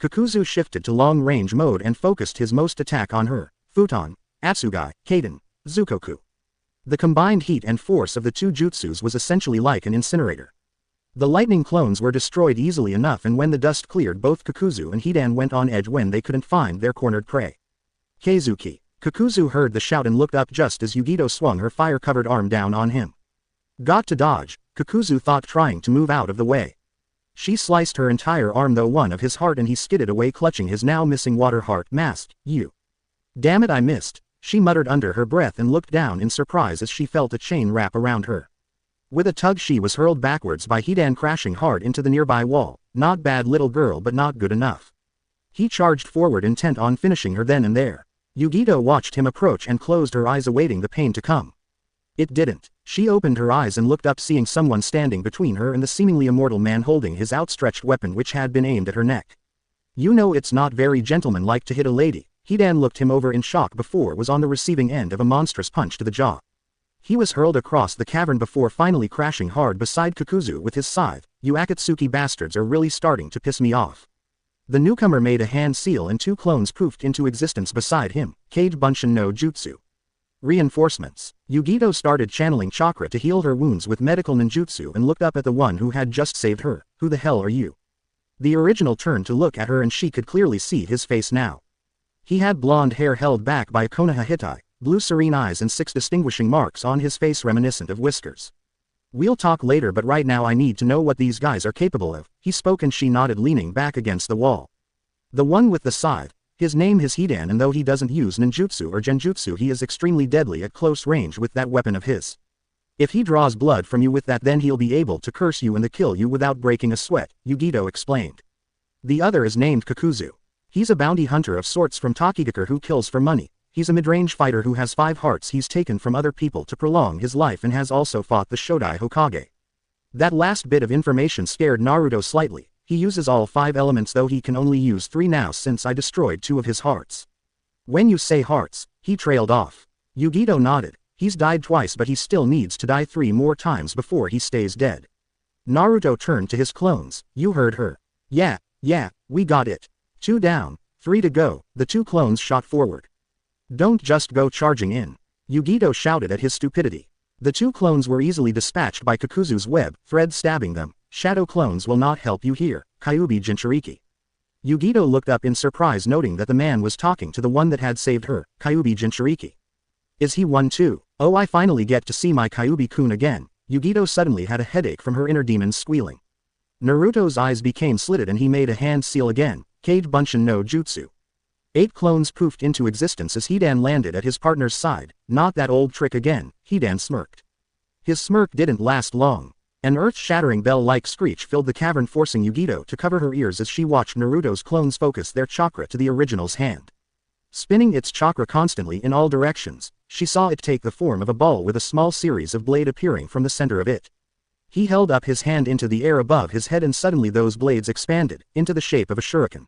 Kakuzu shifted to long-range mode and focused his most attack on her. Futon, Atsugai, Kaden, Zukoku. The combined heat and force of the two jutsus was essentially like an incinerator. The lightning clones were destroyed easily enough, and when the dust cleared, both Kakuzu and Hidan went on edge when they couldn't find their cornered prey. Keizuki. Kakuzu heard the shout and looked up just as Yugito swung her fire-covered arm down on him. Got to dodge, Kakuzu thought, trying to move out of the way. She sliced her entire arm, though one of his heart, and he skidded away clutching his now missing water heart mask. You. Damn it, I missed. She muttered under her breath and looked down in surprise as she felt a chain wrap around her. With a tug she was hurled backwards by Hidan, crashing hard into the nearby wall. Not bad, little girl, but not good enough. He charged forward, intent on finishing her then and there. Yugito watched him approach and closed her eyes, awaiting the pain to come. It didn't. She opened her eyes and looked up, seeing someone standing between her and the seemingly immortal man holding his outstretched weapon, which had been aimed at her neck. You know it's not very gentlemanlike to hit a lady. Hidan looked him over in shock before was on the receiving end of a monstrous punch to the jaw. He was hurled across the cavern before finally crashing hard beside Kakuzu with his scythe. You Akatsuki bastards are really starting to piss me off. The newcomer made a hand seal and 2 clones poofed into existence beside him. Kage Bunshin no Jutsu. Reinforcements. Yugito started channeling chakra to heal her wounds with medical ninjutsu and looked up at the one who had just saved her. Who the hell are you? The original turned to look at her and she could clearly see his face now. He had blonde hair held back by a Konoha Hittai, blue serene eyes and 6 distinguishing marks on his face reminiscent of whiskers. We'll talk later, but right now I need to know what these guys are capable of, he spoke, and she nodded, leaning back against the wall. The one with the scythe. His name is Hidan, and though he doesn't use ninjutsu or genjutsu, he is extremely deadly at close range with that weapon of his. If he draws blood from you with that, then he'll be able to curse you and kill you without breaking a sweat, Yugito explained. The other is named Kakuzu. He's a bounty hunter of sorts from Tokigakure who kills for money. He's a mid-range fighter who has 5 hearts he's taken from other people to prolong his life, and has also fought the Shodai Hokage. That last bit of information scared Naruto slightly. He uses all 5 elements, though he can only use 3 now since I destroyed 2 of his hearts. When you say hearts, He trailed off. Yugito nodded. He's died twice but he still needs to die 3 more times before he stays dead. Naruto turned to his clones. You heard her. Yeah, we got it. 2 down, 3 to go, the 2 clones shot forward. Don't just go charging in. Yugito shouted at his stupidity. The 2 clones were easily dispatched by Kakuzu's web, thread stabbing them. Shadow clones will not help you here, Kyuubi Jinchuriki. Yugito looked up in surprise noting that the man was talking to the one that had saved her, Kyuubi Jinchuriki. Is he one too? Oh, I finally get to see my Kyuubi-kun again. Yugito suddenly had a headache from her inner demons squealing. Naruto's eyes became slitted and he made a hand seal again, Kage Bunshin no Jutsu. 8 clones poofed into existence as Hidan landed at his partner's side. Not that old trick again, Hidan smirked. His smirk didn't last long. An earth-shattering bell-like screech filled the cavern forcing Yugito to cover her ears as she watched Naruto's clones focus their chakra to the original's hand. Spinning its chakra constantly in all directions, she saw it take the form of a ball with a small series of blades appearing from the center of it. He held up his hand into the air above his head and suddenly those blades expanded, into the shape of a shuriken.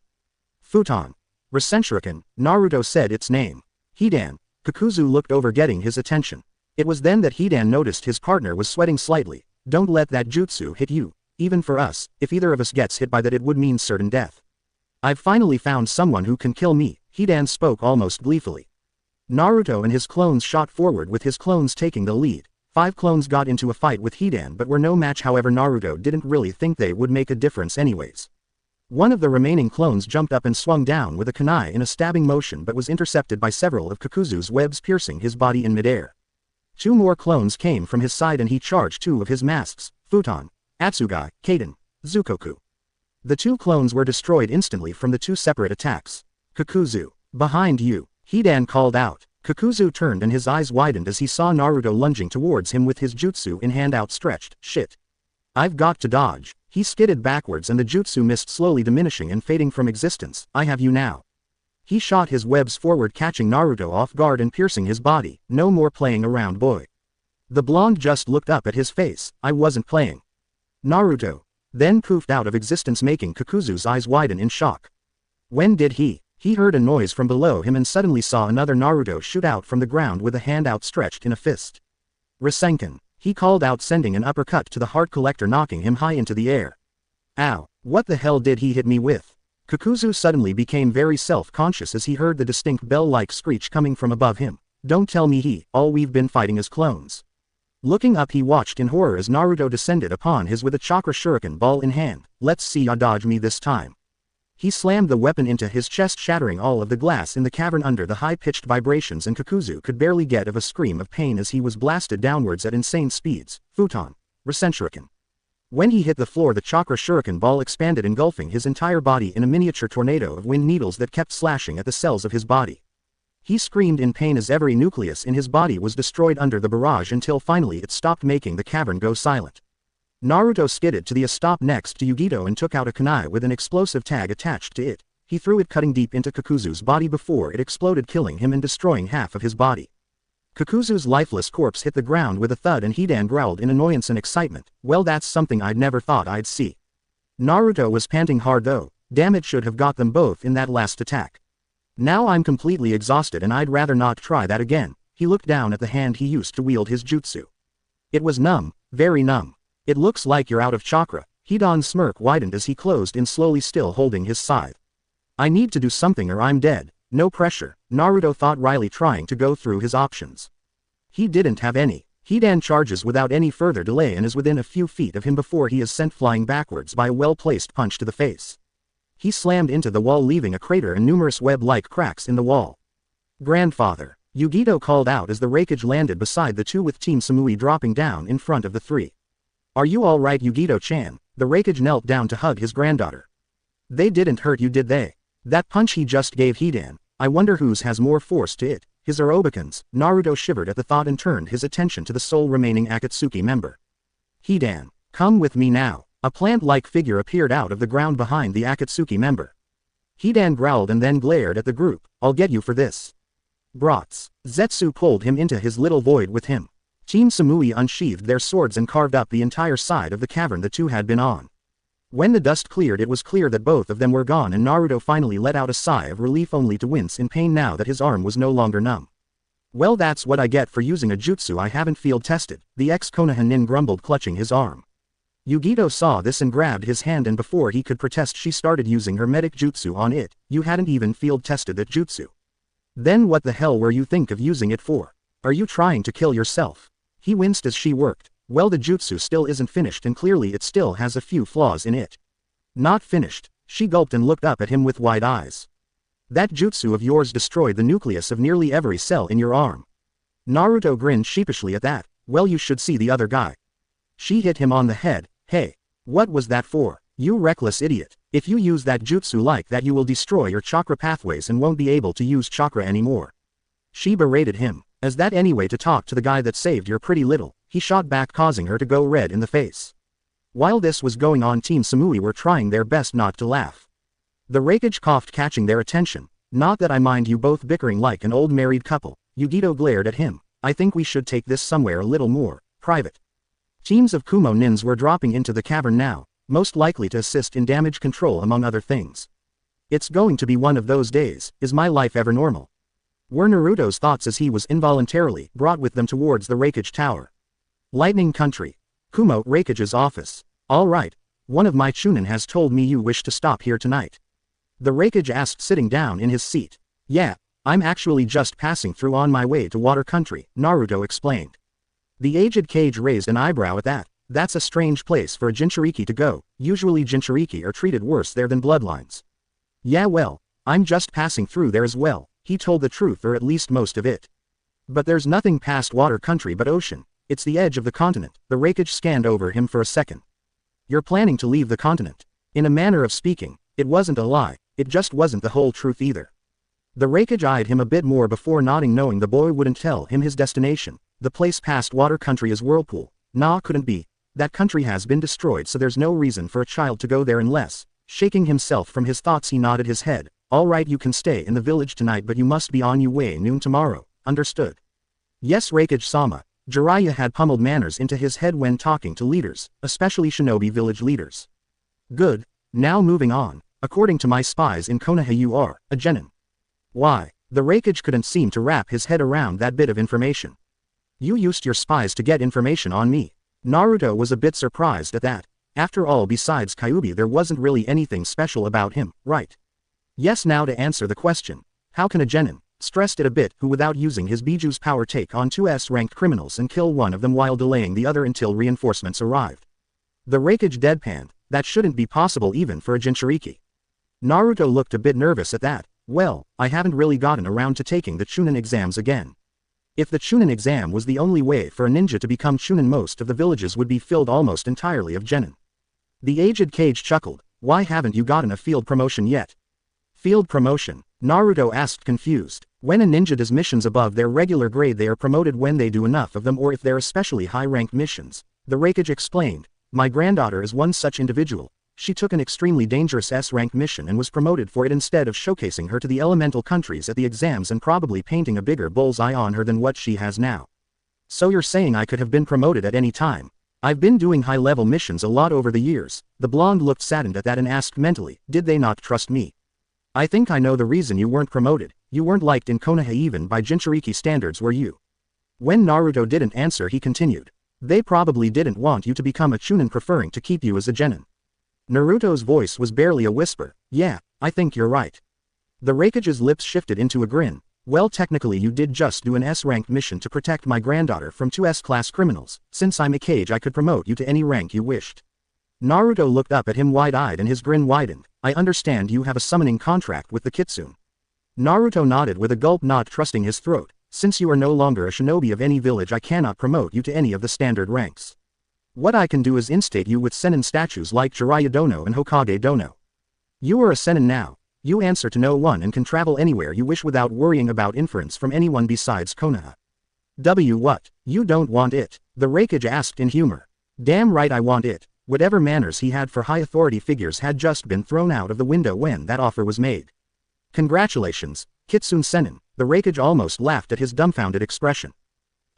Futon. Rasenshuriken, Naruto said its name. Hidan. Kakuzu looked over getting his attention. It was then that Hidan noticed his partner was sweating slightly. Don't let that jutsu hit you. Even for us, if either of us gets hit by that it would mean certain death. I've finally found someone who can kill me, Hidan spoke almost gleefully. Naruto and his clones shot forward with his clones taking the lead. 5 clones got into a fight with Hidan but were no match, however Naruto didn't really think they would make a difference anyways. One of the remaining clones jumped up and swung down with a kunai in a stabbing motion but was intercepted by several of Kakuzu's webs piercing his body in midair. 2 more clones came from his side and he charged 2 of his masks, Futon, Atsugai, Kaden, Zukoku. The 2 clones were destroyed instantly from the 2 separate attacks. Kakuzu, behind you, Hidan called out. Kakuzu turned and his eyes widened as he saw Naruto lunging towards him with his jutsu in hand outstretched. Shit. I've got to dodge. He skidded backwards and the jutsu mist slowly diminishing and fading from existence. I have you now. He shot his webs forward catching Naruto off guard and piercing his body. No more playing around, boy. The blonde just looked up at his face. I wasn't playing. Naruto. Then poofed out of existence making Kakuzu's eyes widen in shock. When did he? He heard a noise from below him and suddenly saw another Naruto shoot out from the ground with a hand outstretched in a fist. Rasengan. He called out sending an uppercut to the heart collector knocking him high into the air. Ow, what the hell did he hit me with? Kakuzu suddenly became very self-conscious as he heard the distinct bell-like screech coming from above him. Don't tell me all we've been fighting as clones. Looking up he watched in horror as Naruto descended upon his with a chakra shuriken ball in hand. Let's see ya dodge me this time. He slammed the weapon into his chest shattering all of the glass in the cavern under the high-pitched vibrations and Kakuzu could barely get of a scream of pain as he was blasted downwards at insane speeds. Futon. Rasenshuriken. When he hit the floor the chakra shuriken ball expanded engulfing his entire body in a miniature tornado of wind needles that kept slashing at the cells of his body. He screamed in pain as every nucleus in his body was destroyed under the barrage until finally it stopped making the cavern go silent. Naruto skidded to the stop next to Yugito and took out a kunai with an explosive tag attached to it. He threw it cutting deep into Kakuzu's body before it exploded killing him and destroying half of his body. Kakuzu's lifeless corpse hit the ground with a thud and Hidan growled in annoyance and excitement. Well, that's something I'd never thought I'd see. Naruto was panting hard though. Damn, it should have got them both in that last attack. Now I'm completely exhausted and I'd rather not try that again. He looked down at the hand he used to wield his jutsu. It was numb, very numb. It looks like you're out of chakra. Hidan's smirk widened as he closed in slowly still holding his scythe. I need to do something or I'm dead. No pressure, Naruto thought wryly trying to go through his options. He didn't have any. Hidan charges without any further delay and is within a few feet of him before he is sent flying backwards by a well-placed punch to the face. He slammed into the wall leaving a crater and numerous web-like cracks in the wall. Grandfather, Yugito called out as the Raikage landed beside the 2 with Team Samui dropping down in front of the 3. Are you alright, Yugito-chan? The Raikage knelt down to hug his granddaughter. They didn't hurt you, did they? That punch he just gave Hidan, I wonder whose has more force to it, his or Obakun's. Naruto shivered at the thought and turned his attention to the sole remaining Akatsuki member. Hidan, come with me now. A plant-like figure appeared out of the ground behind the Akatsuki member. Hidan growled and then glared at the group. I'll get you for this. Brats. Zetsu pulled him into his little void with him. Team Samui unsheathed their swords and carved up the entire side of the cavern the 2 had been on. When the dust cleared it was clear that both of them were gone and Naruto finally let out a sigh of relief only to wince in pain now that his arm was no longer numb. Well, that's what I get for using a jutsu I haven't field tested, the ex-Konoha nin grumbled, clutching his arm. Yugito saw this and grabbed his hand, and before he could protest she started using her medic jutsu on it. You hadn't even field tested that jutsu. Then what the hell were you think of using it for? Are you trying to kill yourself? He winced as she worked. Well, the jutsu still isn't finished and clearly it still has a few flaws in it. Not finished? She gulped and looked up at him with wide eyes. That jutsu of yours destroyed the nucleus of nearly every cell in your arm. Naruto grinned sheepishly at that. Well, you should see the other guy. She hit him on the head. Hey, what was that for? You reckless idiot. If you use that jutsu like that you will destroy your chakra pathways and won't be able to use chakra anymore. She berated him. Is that any way to talk to the guy that saved your pretty little? He shot back, causing her to go red in the face. While this was going on, Team Samui were trying their best not to laugh. The Raikage coughed, catching their attention. Not that I mind you both bickering like an old married couple. Yugito glared at him. I think we should take this somewhere a little more private. Teams of Kumo nins were dropping into the cavern now, most likely to assist in damage control among other things. It's going to be one of those days. Is my life ever normal? Were Naruto's thoughts as he was involuntarily brought with them towards the Raikage Tower. Lightning Country. Kumo Raikage's office. All right. One of my chunin has told me you wish to stop here tonight. The Raikage asked, sitting down in his seat. Yeah, I'm actually just passing through on my way to Water Country, Naruto explained. The aged Kage raised an eyebrow at that. That's a strange place for a Jinchuriki to go. Usually Jinchuriki are treated worse there than bloodlines. Yeah, well, I'm just passing through there as well. He told the truth, or at least most of it. But there's nothing past Water Country but ocean. It's the edge of the continent. The Raikage scanned over him for a second. You're planning to leave the continent. In a manner of speaking, it wasn't a lie. It just wasn't the whole truth either. The Raikage eyed him a bit more before nodding, knowing the boy wouldn't tell him his destination. The place past Water Country is Whirlpool. Nah, couldn't be. That country has been destroyed, so there's no reason for a child to go there unless. Shaking himself from his thoughts, he nodded his head. All right, you can stay in the village tonight, but you must be on your way noon tomorrow. Understood? Yes, Raikage-sama. Jiraiya had pummeled manners into his head when talking to leaders, especially shinobi village leaders. Good. Now moving on. According to my spies in Konoha, you are a genin. Why? The Raikage couldn't seem to wrap his head around that bit of information. You used your spies to get information on me. Naruto was a bit surprised at that. After all, besides Kyuubi there wasn't really anything special about him, right? Yes. Now to answer the question. How can a genin, stressed it a bit, who without using his Bijuu's power take on 2S-ranked criminals and kill one of them while delaying the other until reinforcements arrived? The Raikage deadpanned. That shouldn't be possible even for a Jinchuriki. Naruto looked a bit nervous at that. Well, I haven't really gotten around to taking the Chunin exams again. If the Chunin exam was the only way for a ninja to become Chunin, most of the villages would be filled almost entirely of genin. The aged Kage chuckled. Why haven't you gotten a field promotion yet? Field promotion? Naruto asked, confused. When a ninja does missions above their regular grade, they are promoted when they do enough of them, or if they're especially high-ranked missions. The Raikage explained. My granddaughter is one such individual. She took an extremely dangerous S-rank mission and was promoted for it instead of showcasing her to the elemental countries at the exams and probably painting a bigger bullseye on her than what she has now. So you're saying I could have been promoted at any time? I've been doing high-level missions a lot over the years. The blonde looked saddened at that and asked mentally, did they not trust me? I think I know the reason you weren't promoted. You weren't liked in Konoha even by Jinchuriki standards, were you? When Naruto didn't answer, he continued. They probably didn't want you to become a Chunin, preferring to keep you as a genin. Naruto's voice was barely a whisper. Yeah, I think you're right. The Raikage's lips shifted into a grin. Well, technically you did just do an S-ranked mission to protect my granddaughter from 2S-class criminals. Since I'm a Kage, I could promote you to any rank you wished. Naruto looked up at him wide-eyed and his grin widened. I understand you have a summoning contract with the Kitsune. Naruto nodded with a gulp, not trusting his throat. Since you are no longer a shinobi of any village, I cannot promote you to any of the standard ranks. What I can do is instate you with Sennin statues like Jiraiya Dono and Hokage Dono. You are a Sennin now. You answer to no one and can travel anywhere you wish without worrying about inference from anyone besides Konoha. What? You don't want it? The Raikage asked in humor. Damn right I want it. Whatever manners he had for high authority figures had just been thrown out of the window when that offer was made. Congratulations, Kitsune Sennin. The Raikage almost laughed at his dumbfounded expression.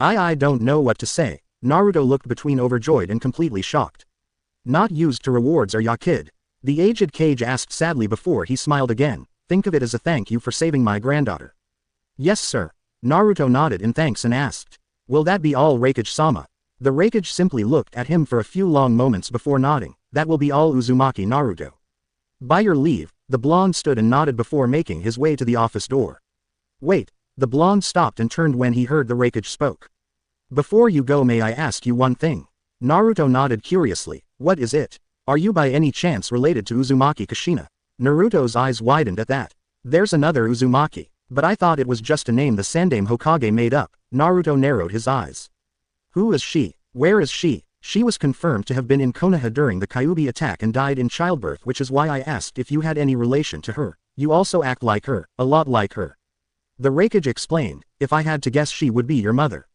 I don't know what to say. Naruto looked between overjoyed and completely shocked. Not used to rewards, are ya, kid? The aged Kage asked sadly before he smiled again. Think of it as a thank you for saving my granddaughter. Yes, sir. Naruto nodded in thanks and asked, "Will that be all, Raikage-sama?" The Raikage simply looked at him for a few long moments before nodding. "That will be all, Uzumaki Naruto." "By your leave." The blonde stood and nodded before making his way to the office door. "Wait." The blonde stopped and turned when he heard the Raikage spoke. "Before you go, may I ask you one thing?" Naruto nodded curiously. "What is it? Are you by any chance related to Uzumaki Kushina?" Naruto's eyes widened at that. "There's another Uzumaki, but I thought it was just a name the Sandaime Hokage made up." Naruto narrowed his eyes. "Who is she? Where is she?" "She was confirmed to have been in Konoha during the Kyuubi attack and died in childbirth, which is why I asked if you had any relation to her. You also act like her, a lot like her." The Raikage explained. "If I had to guess, she would be your mother."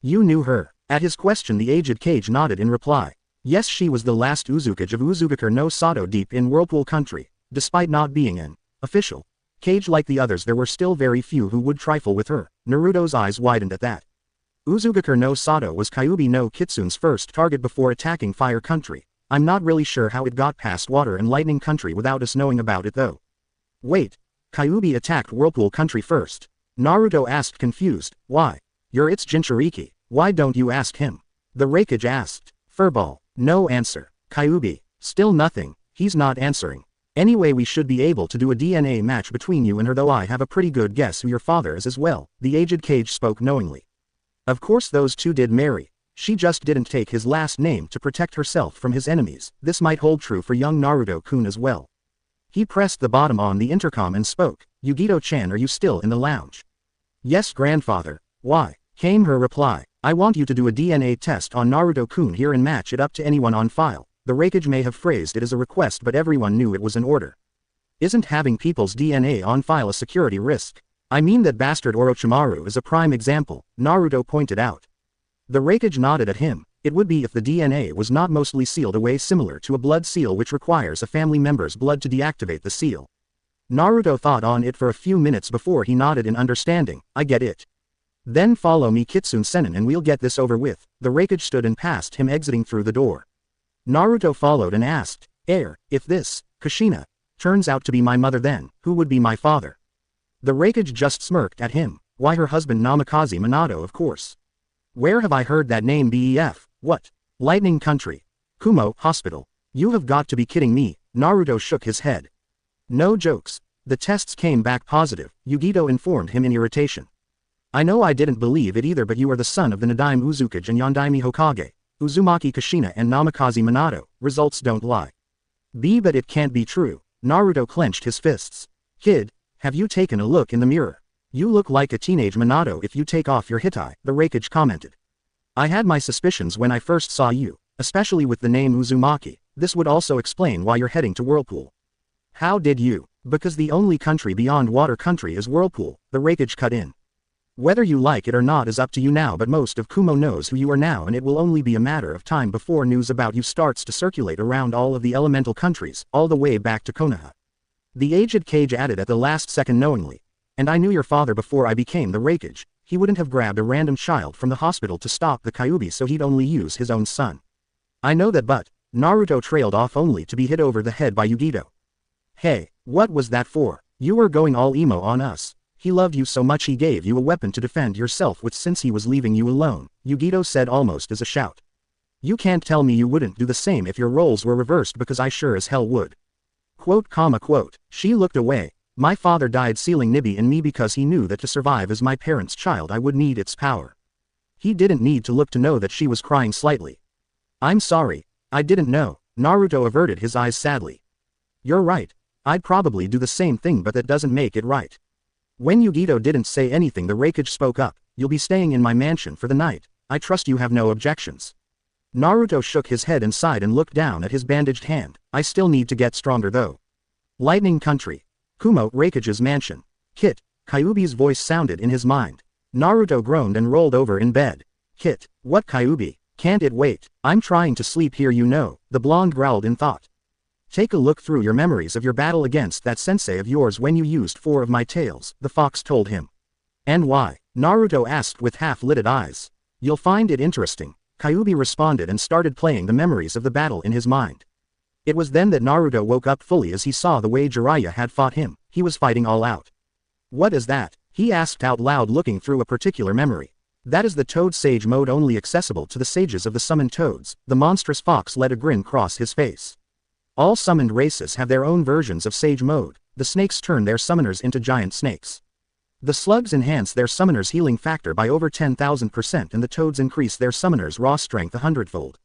"You knew her?" At his question the aged Kage nodded in reply. "Yes, she was the last Uzukage of Uzugakure no Sato deep in Whirlpool Country. Despite not being an official Kage like the others, there were still very few who would trifle with her." Naruto's eyes widened at that. Uzugakure no Sato was Kyuubi no Kitsune's first target before attacking Fire Country. I'm not really sure how it got past Water and Lightning Country without us knowing about it though. "Wait, Kyuubi attacked Whirlpool Country first?" Naruto asked, confused. "Why? You're its Jinchuriki. Why don't you ask him?" The Raikage asked. Furball. No answer. Kyuubi. Still nothing. He's not answering. "Anyway, we should be able to do a DNA match between you and her, though I have a pretty good guess who your father is as well." The aged Kage spoke knowingly. "Of course those two did marry. She just didn't take his last name to protect herself from his enemies." This might hold true for young Naruto-kun as well. He pressed the bottom on the intercom and spoke. "Yugito-chan, are you still in the lounge?" "Yes, grandfather." "Why?" Came her reply. "I want you to do a DNA test on Naruto-kun here and match it up to anyone on file." The Raikage may have phrased it as a request, but everyone knew it was an order. "Isn't having people's DNA on file a security risk?" "I mean that bastard Orochimaru is a prime example," Naruto pointed out. The Raikage nodded at him. "It would be if the DNA was not mostly sealed away, similar to a blood seal which requires a family member's blood to deactivate the seal." Naruto thought on it for a few minutes before he nodded in understanding. "I get it. Then follow me, Kitsune-senin, and we'll get this over with." The Raikage stood and passed him, exiting through the door. Naruto followed and asked, "If this, Kushina, turns out to be my mother, then who would be my father?" The Raikage just smirked at him. "Why, her husband Namikaze Minato, of course." "Where have I heard that name? Bef. What? Lightning Country? Kumo Hospital? You have got to be kidding me." Naruto shook his head. "No jokes. The tests came back positive," Yugito informed him in irritation. "I know I didn't believe it either, but you are the son of the Nadaime Uzukage and Yondaime Hokage, Uzumaki Kushina and Namikaze Minato. Results don't lie." But it can't be true." Naruto clenched his fists. "Kid, have you taken a look in the mirror? You look like a teenage Minato if you take off your hitai," the Raikage commented. "I had my suspicions when I first saw you, especially with the name Uzumaki. This would also explain why you're heading to Whirlpool." "How did you?" "Because the only country beyond Water Country is Whirlpool," the Raikage cut in. "Whether you like it or not is up to you now, but most of Kumo knows who you are now, and it will only be a matter of time before news about you starts to circulate around all of the elemental countries, all the way back to Konoha." The aged Kage added at the last second knowingly. "And I knew your father before I became the Raikage. He wouldn't have grabbed a random child from the hospital to stop the Kyuubi, so he'd only use his own son." "I know that, but..." Naruto trailed off only to be hit over the head by Yugito. "Hey, what was that for? You were going all emo on us. He loved you so much he gave you a weapon to defend yourself with since he was leaving you alone," Yugito said almost as a shout. "You can't tell me you wouldn't do the same if your roles were reversed, because I sure as hell would." Quote. She looked away. "My father died sealing Nibi in me because he knew that to survive as my parents' child I would need its power. He didn't need to look to know that she was crying slightly. I'm sorry, I didn't know." Naruto averted his eyes sadly. "You're right. I'd probably do the same thing, but that doesn't make it right." When Yugito didn't say anything, the Raikage spoke up. "You'll be staying in my mansion for the night. I trust you have no objections." Naruto shook his head and sighed and looked down at his bandaged hand. "I still need to get stronger though." Lightning Country. Kumo Raikage's mansion. "Kit." Kyuubi's voice sounded in his mind. Naruto groaned and rolled over in bed. "Kit, what Kyuubi? Can't it wait? I'm trying to sleep here, you know," the blonde growled in thought. "Take a look through your memories of your battle against that sensei of yours when you used 4 of my tails," the fox told him. "And why?" Naruto asked with half-lidded eyes. "You'll find it interesting." Kyuubi responded and started playing the memories of the battle in his mind. It was then that Naruto woke up fully as he saw the way Jiraiya had fought him. He was fighting all out. "What is that?" He asked out loud, looking through a particular memory. That is the Toad Sage mode, only accessible to the sages of the summoned toads. The monstrous fox let a grin cross his face. All summoned races have their own versions of Sage mode. The snakes turn their summoners into giant snakes. The slugs enhance their summoners' healing factor by over 10,000%, and the toads increase their summoners' raw strength 100-fold.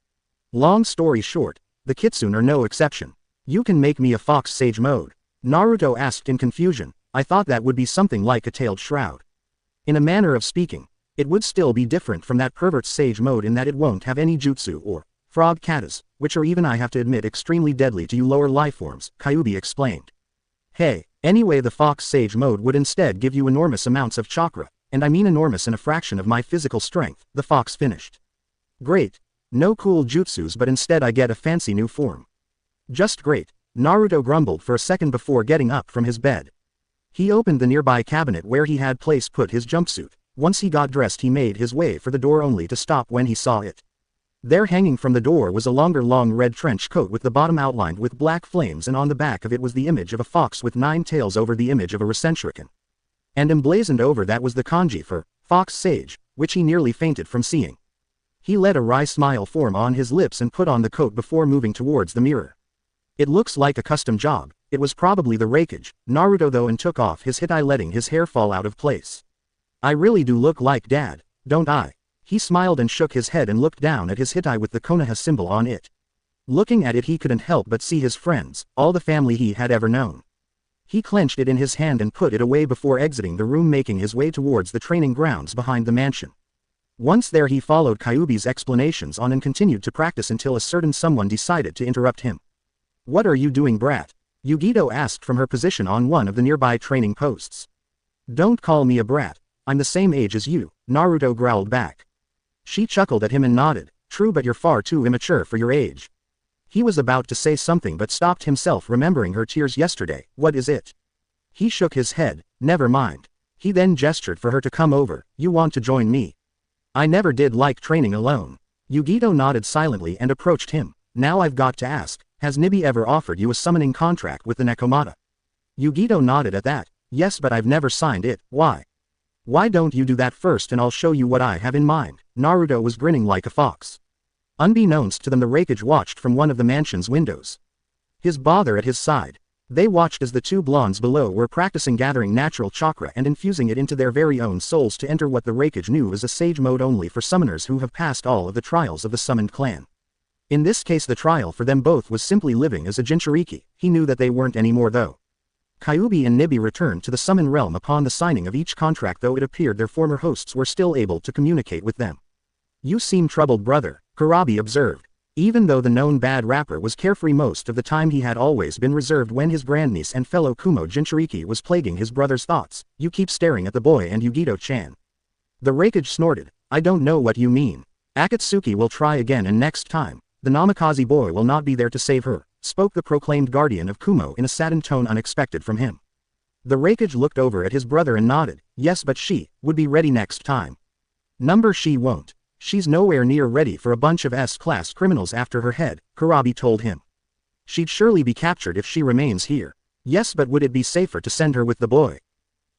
Long story short, the kitsune are no exception. You can make me a fox Sage mode? Naruto asked in confusion. I thought that would be something like a tailed shroud. In a manner of speaking, it would still be different from that pervert's Sage mode in that it won't have any jutsu or frog katas, which are, even I have to admit, extremely deadly to you lower lifeforms, Kyuubi explained. Hey, anyway, the fox Sage mode would instead give you enormous amounts of chakra, and I mean enormous in a fraction of my physical strength, the fox finished. Great. No cool jutsus, but instead I get a fancy new form. Just great, Naruto grumbled for a second before getting up from his bed. He opened the nearby cabinet where he had put his jumpsuit. Once he got dressed, he made his way for the door, only to stop when he saw it. There, hanging from the door, was a long red trench coat with the bottom outlined with black flames, and on the back of it was the image of a fox with 9 tails over the image of a Rasenshuriken. And emblazoned over that was the kanji for Fox Sage, which he nearly fainted from seeing. He let a wry smile form on his lips and put on the coat before moving towards the mirror. It looks like a custom job. It was probably the rakeage, Naruto though, and took off his hitai, letting his hair fall out of place. I really do look like Dad, don't I? He smiled and shook his head and looked down at his hitai with the Konoha symbol on it. Looking at it, he couldn't help but see his friends, all the family he had ever known. He clenched it in his hand and put it away before exiting the room, making his way towards the training grounds behind the mansion. Once there, he followed Kyuubi's explanations on and continued to practice until a certain someone decided to interrupt him. What are you doing, brat? Yugito asked from her position on one of the nearby training posts. Don't call me a brat. I'm the same age as you, Naruto growled back. She chuckled at him and nodded. True, but you're far too immature for your age. He was about to say something but stopped himself, remembering her tears yesterday. What is it? He shook his head. Never mind. He then gestured for her to come over. You want to join me? I never did like training alone. Yugito nodded silently and approached him. Now I've got to ask, has Nibi ever offered you a summoning contract with the Nekomata? Yugito nodded at that. Yes, but I've never signed it. Why? Why don't you do that first and I'll show you what I have in mind? Naruto was grinning like a fox. Unbeknownst to them, the rakeage watched from one of the mansion's windows. His bother at his side. They watched as the two blondes below were practicing gathering natural chakra and infusing it into their very own souls to enter what the rakeage knew as a sage mode only for summoners who have passed all of the trials of the summoned clan. In this case, the trial for them both was simply living as a Jinchuriki. He knew that they weren't anymore though. Kyuubi and Nibi returned to the summon realm upon the signing of each contract, though it appeared their former hosts were still able to communicate with them. You seem troubled, brother, Kurabi observed. Even though the known bad rapper was carefree most of the time, he had always been reserved when his grandniece and fellow Kumo Jinchuriki was plaguing his brother's thoughts. You keep staring at the boy and Yugito-chan. The rakeage snorted. I don't know what you mean. Akatsuki will try again, and next time, the Namikaze boy will not be there to save her, spoke the proclaimed guardian of Kumo in a saddened tone unexpected from him. The rakeage looked over at his brother and nodded. Yes, but she would be ready next time. She won't. She's nowhere near ready for a bunch of S-class criminals after her head, Kurabi told him. She'd surely be captured if she remains here. Yes, but would it be safer to send her with the boy?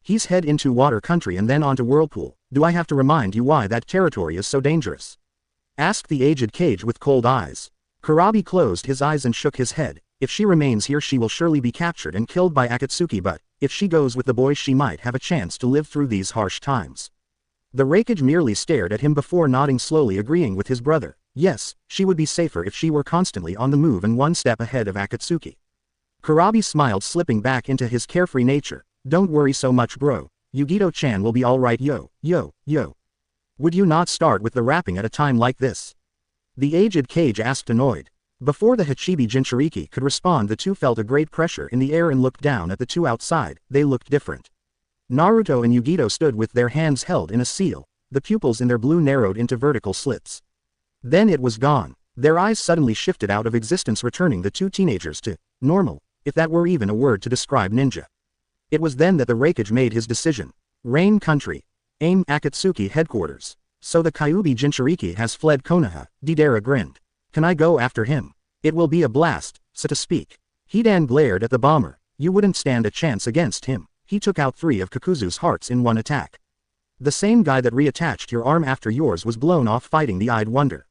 He's head into water country and then onto Whirlpool. Do I have to remind you why that territory is so dangerous? Asked the aged Cage with cold eyes. Kurabi closed his eyes and shook his head. If she remains here, she will surely be captured and killed by Akatsuki, but if she goes with the boy, she might have a chance to live through these harsh times. The rakeage merely stared at him before nodding slowly, agreeing with his brother. Yes, she would be safer if she were constantly on the move and one step ahead of Akatsuki. Kurabi smiled, slipping back into his carefree nature. Don't worry so much, bro. Yugito-chan will be alright. Yo. Would you not start with the rapping at a time like this? The aged Cage asked, annoyed. Before the Hachibi Jinchuriki could respond, the two felt a great pressure in the air and looked down at the two outside. They looked different. Naruto and Yugito stood with their hands held in a seal, the pupils in their blue narrowed into vertical slits. Then it was gone. Their eyes suddenly shifted out of existence, returning the two teenagers to normal, if that were even a word to describe ninja. It was then that the rakeage made his decision. Rain Country. AIM Akatsuki headquarters. So the Kyuubi Jinchuriki has fled Konoha, Deidara grinned. Can I go after him? It will be a blast, so to speak. Hidan glared at the bomber. You wouldn't stand a chance against him. he took out 3 of Kakuzu's hearts in one attack. The same guy that reattached your arm after yours was blown off fighting the Eyed Wonder.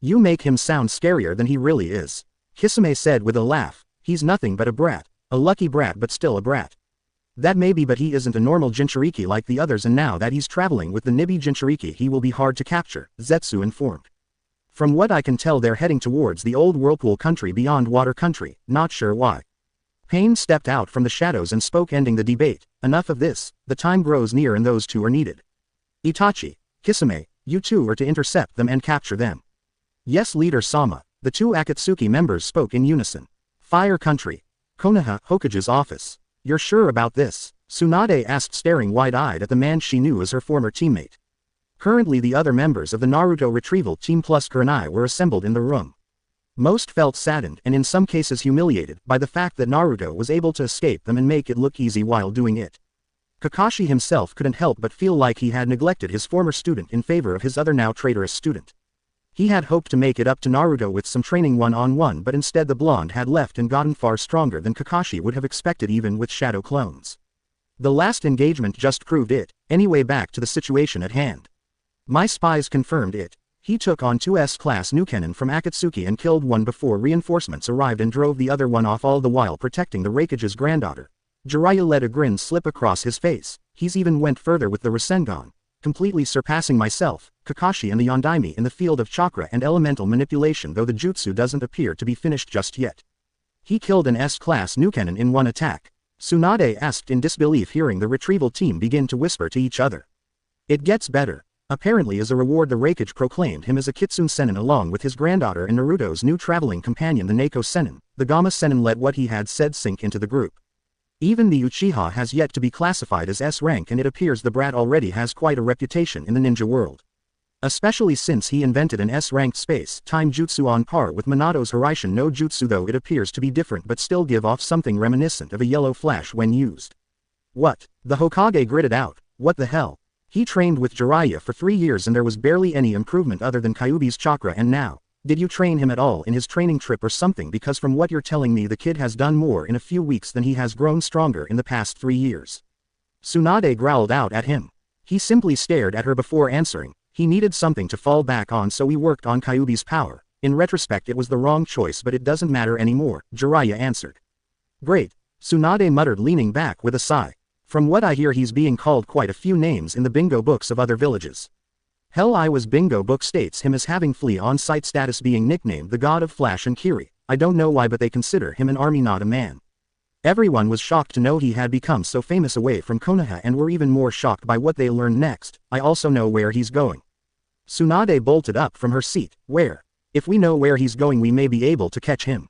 You make him sound scarier than he really is. Kisame said with a laugh, he's nothing but a brat. A lucky brat but still a brat. That may be, but he isn't a normal Jinchuriki like the others, and now that he's traveling with the Nibi Jinchuriki he will be hard to capture, Zetsu informed. From what I can tell they're heading towards the old whirlpool country beyond water country, not sure why. Pain stepped out from the shadows and spoke, ending the debate. Enough of this, the time grows near and those 2 are needed. Itachi, Kisame, you 2 are to intercept them and capture them. Yes, Leader Sama, the 2 Akatsuki members spoke in unison. Fire country. Konoha Hokage's office. You're sure about this? Tsunade asked, staring wide-eyed at the man she knew as her former teammate. Currently the other members of the Naruto retrieval team plus Kurenai were assembled in the room. Most felt saddened and in some cases humiliated by the fact that Naruto was able to escape them and make it look easy while doing it. Kakashi himself couldn't help but feel like he had neglected his former student in favor of his other now traitorous student. He had hoped to make it up to Naruto with some training one-on-one, but instead the blonde had left and gotten far stronger than Kakashi would have expected even with shadow clones. The last engagement just proved it. Anyway, back to the situation at hand. My spies confirmed it. He took on 2 S-class Nukenin from Akatsuki and killed one before reinforcements arrived and drove the other one off, all the while protecting the Raikage's granddaughter. Jiraiya let a grin slip across his face. He's even went further with the Rasengan, completely surpassing myself, Kakashi and the Yondaime in the field of chakra and elemental manipulation, though the jutsu doesn't appear to be finished just yet. He killed an S-class Nukenin in one attack. Tsunade asked in disbelief, hearing the retrieval team begin to whisper to each other. It gets better. Apparently as a reward the Raikage proclaimed him as a Kitsune Sennin along with his granddaughter and Naruto's new traveling companion the Neko Sennin. The Gamma Sennin let what he had said sink into the group. Even the Uchiha has yet to be classified as S rank, and it appears the brat already has quite a reputation in the ninja world. Especially since he invented an S-ranked space-time jutsu on par with Minato's Hiraishin no Jutsu, though it appears to be different but still give off something reminiscent of a yellow flash when used. What? The Hokage gritted out. What the hell? He trained with Jiraiya for 3 years and there was barely any improvement other than Kyuubi's chakra, and now, did you train him at all in his training trip or something? Because from what you're telling me the kid has done more in a few weeks than he has grown stronger in the past 3 years. Tsunade growled out at him. He simply stared at her before answering. He needed something to fall back on, so he worked on Kyuubi's power. In retrospect it was the wrong choice, but it doesn't matter anymore, Jiraiya answered. Great, Tsunade muttered, leaning back with a sigh. From what I hear he's being called quite a few names in the bingo books of other villages. Hell, Iwa's bingo book states him as having flea on-site status, being nicknamed the god of Flash and Kiri. I don't know why, but they consider him an army, not a man. Everyone was shocked to know he had become so famous away from Konoha, and were even more shocked by what they learned next. I also know where he's going. Tsunade bolted up from her seat. Where? If we know where he's going we may be able to catch him.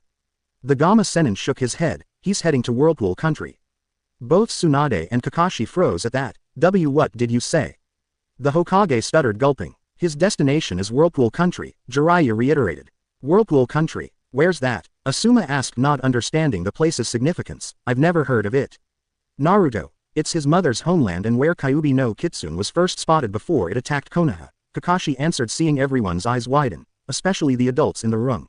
The Gamma Sennin shook his head. He's heading to Whirlpool Country. Both Tsunade and Kakashi froze at that. What did you say? The Hokage stuttered, gulping. His destination is Whirlpool Country, Jiraiya reiterated. Whirlpool Country? Where's that? Asuma asked, not understanding the place's significance. I've never heard of it. Naruto. It's his mother's homeland and where Kyuubi no Kitsune was first spotted before it attacked Konoha, Kakashi answered, seeing everyone's eyes widen, especially the adults in the room.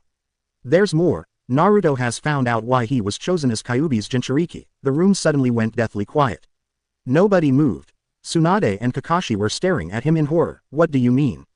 There's more. Naruto has found out why he was chosen as Kyuubi's Jinchuriki. The room suddenly went deathly quiet. Nobody moved. Tsunade and Kakashi were staring at him in horror. What do you mean?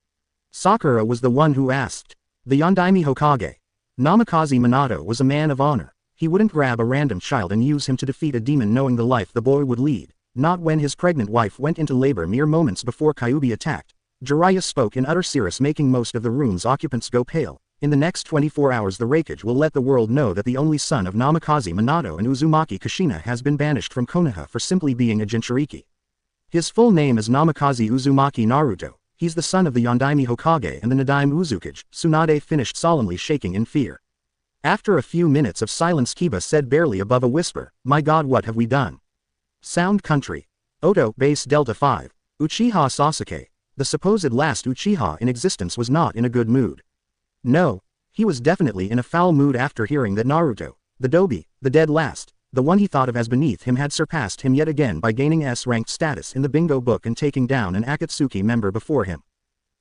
Sakura was the one who asked. The Yondaime Hokage. Namikaze Minato was a man of honor. He wouldn't grab a random child and use him to defeat a demon knowing the life the boy would lead. Not when his pregnant wife went into labor mere moments before Kyuubi attacked. Jiraiya spoke in utter serious, making most of the room's occupants go pale. In the next 24 hours the Raikage will let the world know that the only son of Namikaze Minato and Uzumaki Kushina has been banished from Konoha for simply being a Jinchuriki. His full name is Namikaze Uzumaki Naruto. He's the son of the Yondaime Hokage and the Nadaime Uzukage. Tsunade finished solemnly, shaking in fear. After a few minutes of silence Kiba said barely above a whisper, "My god, what have we done?" Sound Country. Oto, Base Delta 5. Uchiha Sasuke. The supposed last Uchiha in existence was not in a good mood. No, he was definitely in a foul mood after hearing that Naruto, the Dobi, the dead last, the one he thought of as beneath him, had surpassed him yet again by gaining S-ranked status in the bingo book and taking down an Akatsuki member before him.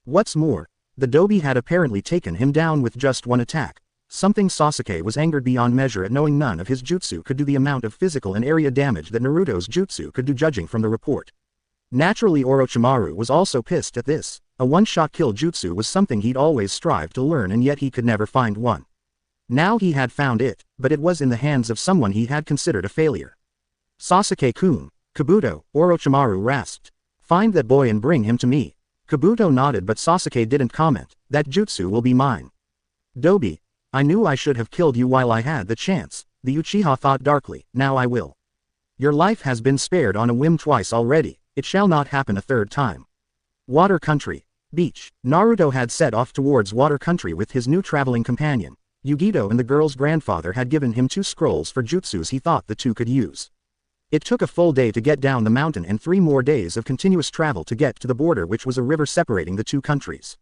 What's more, the Dobi had apparently taken him down with just one attack. Something Sasuke was angered beyond measure at knowing none of his jutsu could do the amount of physical and area damage that Naruto's jutsu could do judging from the report. Naturally Orochimaru was also pissed at this. A one-shot kill jutsu was something he'd always strived to learn and yet he could never find one. Now he had found it, but it was in the hands of someone he had considered a failure. Sasuke-kun, Kabuto, Orochimaru rasped. Find that boy and bring him to me. Kabuto nodded but Sasuke didn't comment. That jutsu will be mine. Dobi, I knew I should have killed you while I had the chance, the Uchiha thought darkly, now I will. Your life has been spared on a whim twice already, it shall not happen a third time. Water Country. Beach. Naruto had set off towards Water Country with his new traveling companion. Yugito and the girl's grandfather had given him 2 scrolls for jutsus he thought the two could use. It took a full day to get down the mountain and 3 more days of continuous travel to get to the border, which was a river separating the 2 countries.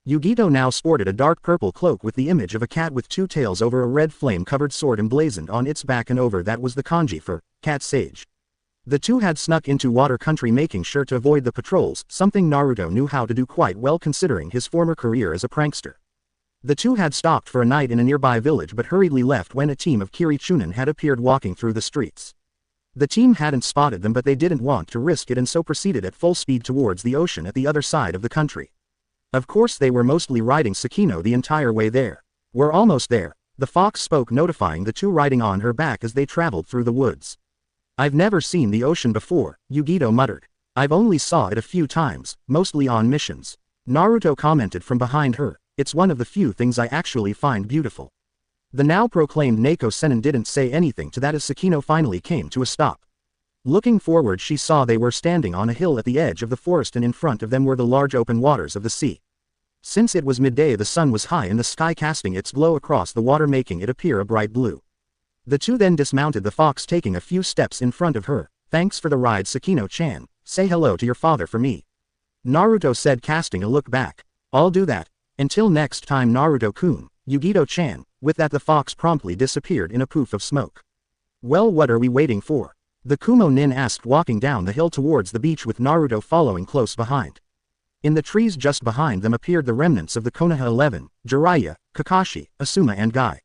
Yugito now sported a dark purple cloak with the image of a cat with 2 tails over a red flame-covered sword emblazoned on its back, and over that was the kanji for cat sage. The two had snuck into Water Country making sure to avoid the patrols, something Naruto knew how to do quite well considering his former career as a prankster. The two had stopped for a night in a nearby village but hurriedly left when a team of Kiri-chunin had appeared walking through the streets. The team hadn't spotted them but they didn't want to risk it and so proceeded at full speed towards the ocean at the other side of the country. Of course they were mostly riding Sakino the entire way there. We're almost there, the fox spoke, notifying the two riding on her back as they traveled through the woods. I've never seen the ocean before, Yugito muttered. I've only saw it a few times, mostly on missions. Naruto commented from behind her, it's one of the few things I actually find beautiful. The now proclaimed Neko Sennin didn't say anything to that as Sakino finally came to a stop. Looking forward she saw they were standing on a hill at the edge of the forest and in front of them were the large open waters of the sea. Since it was midday the sun was high in the sky casting its glow across the water making it appear a bright blue. The two then dismounted the fox taking a few steps in front of her. Thanks for the ride Sakino-chan, say hello to your father for me. Naruto said casting a look back. I'll do that. Until next time Naruto-kun, Yugito-chan. With that the fox promptly disappeared in a poof of smoke. Well, what are we waiting for? The Kumo nin asked walking down the hill towards the beach with Naruto following close behind. In the trees just behind them appeared the remnants of the Konoha 11, Jiraiya, Kakashi, Asuma and Guy.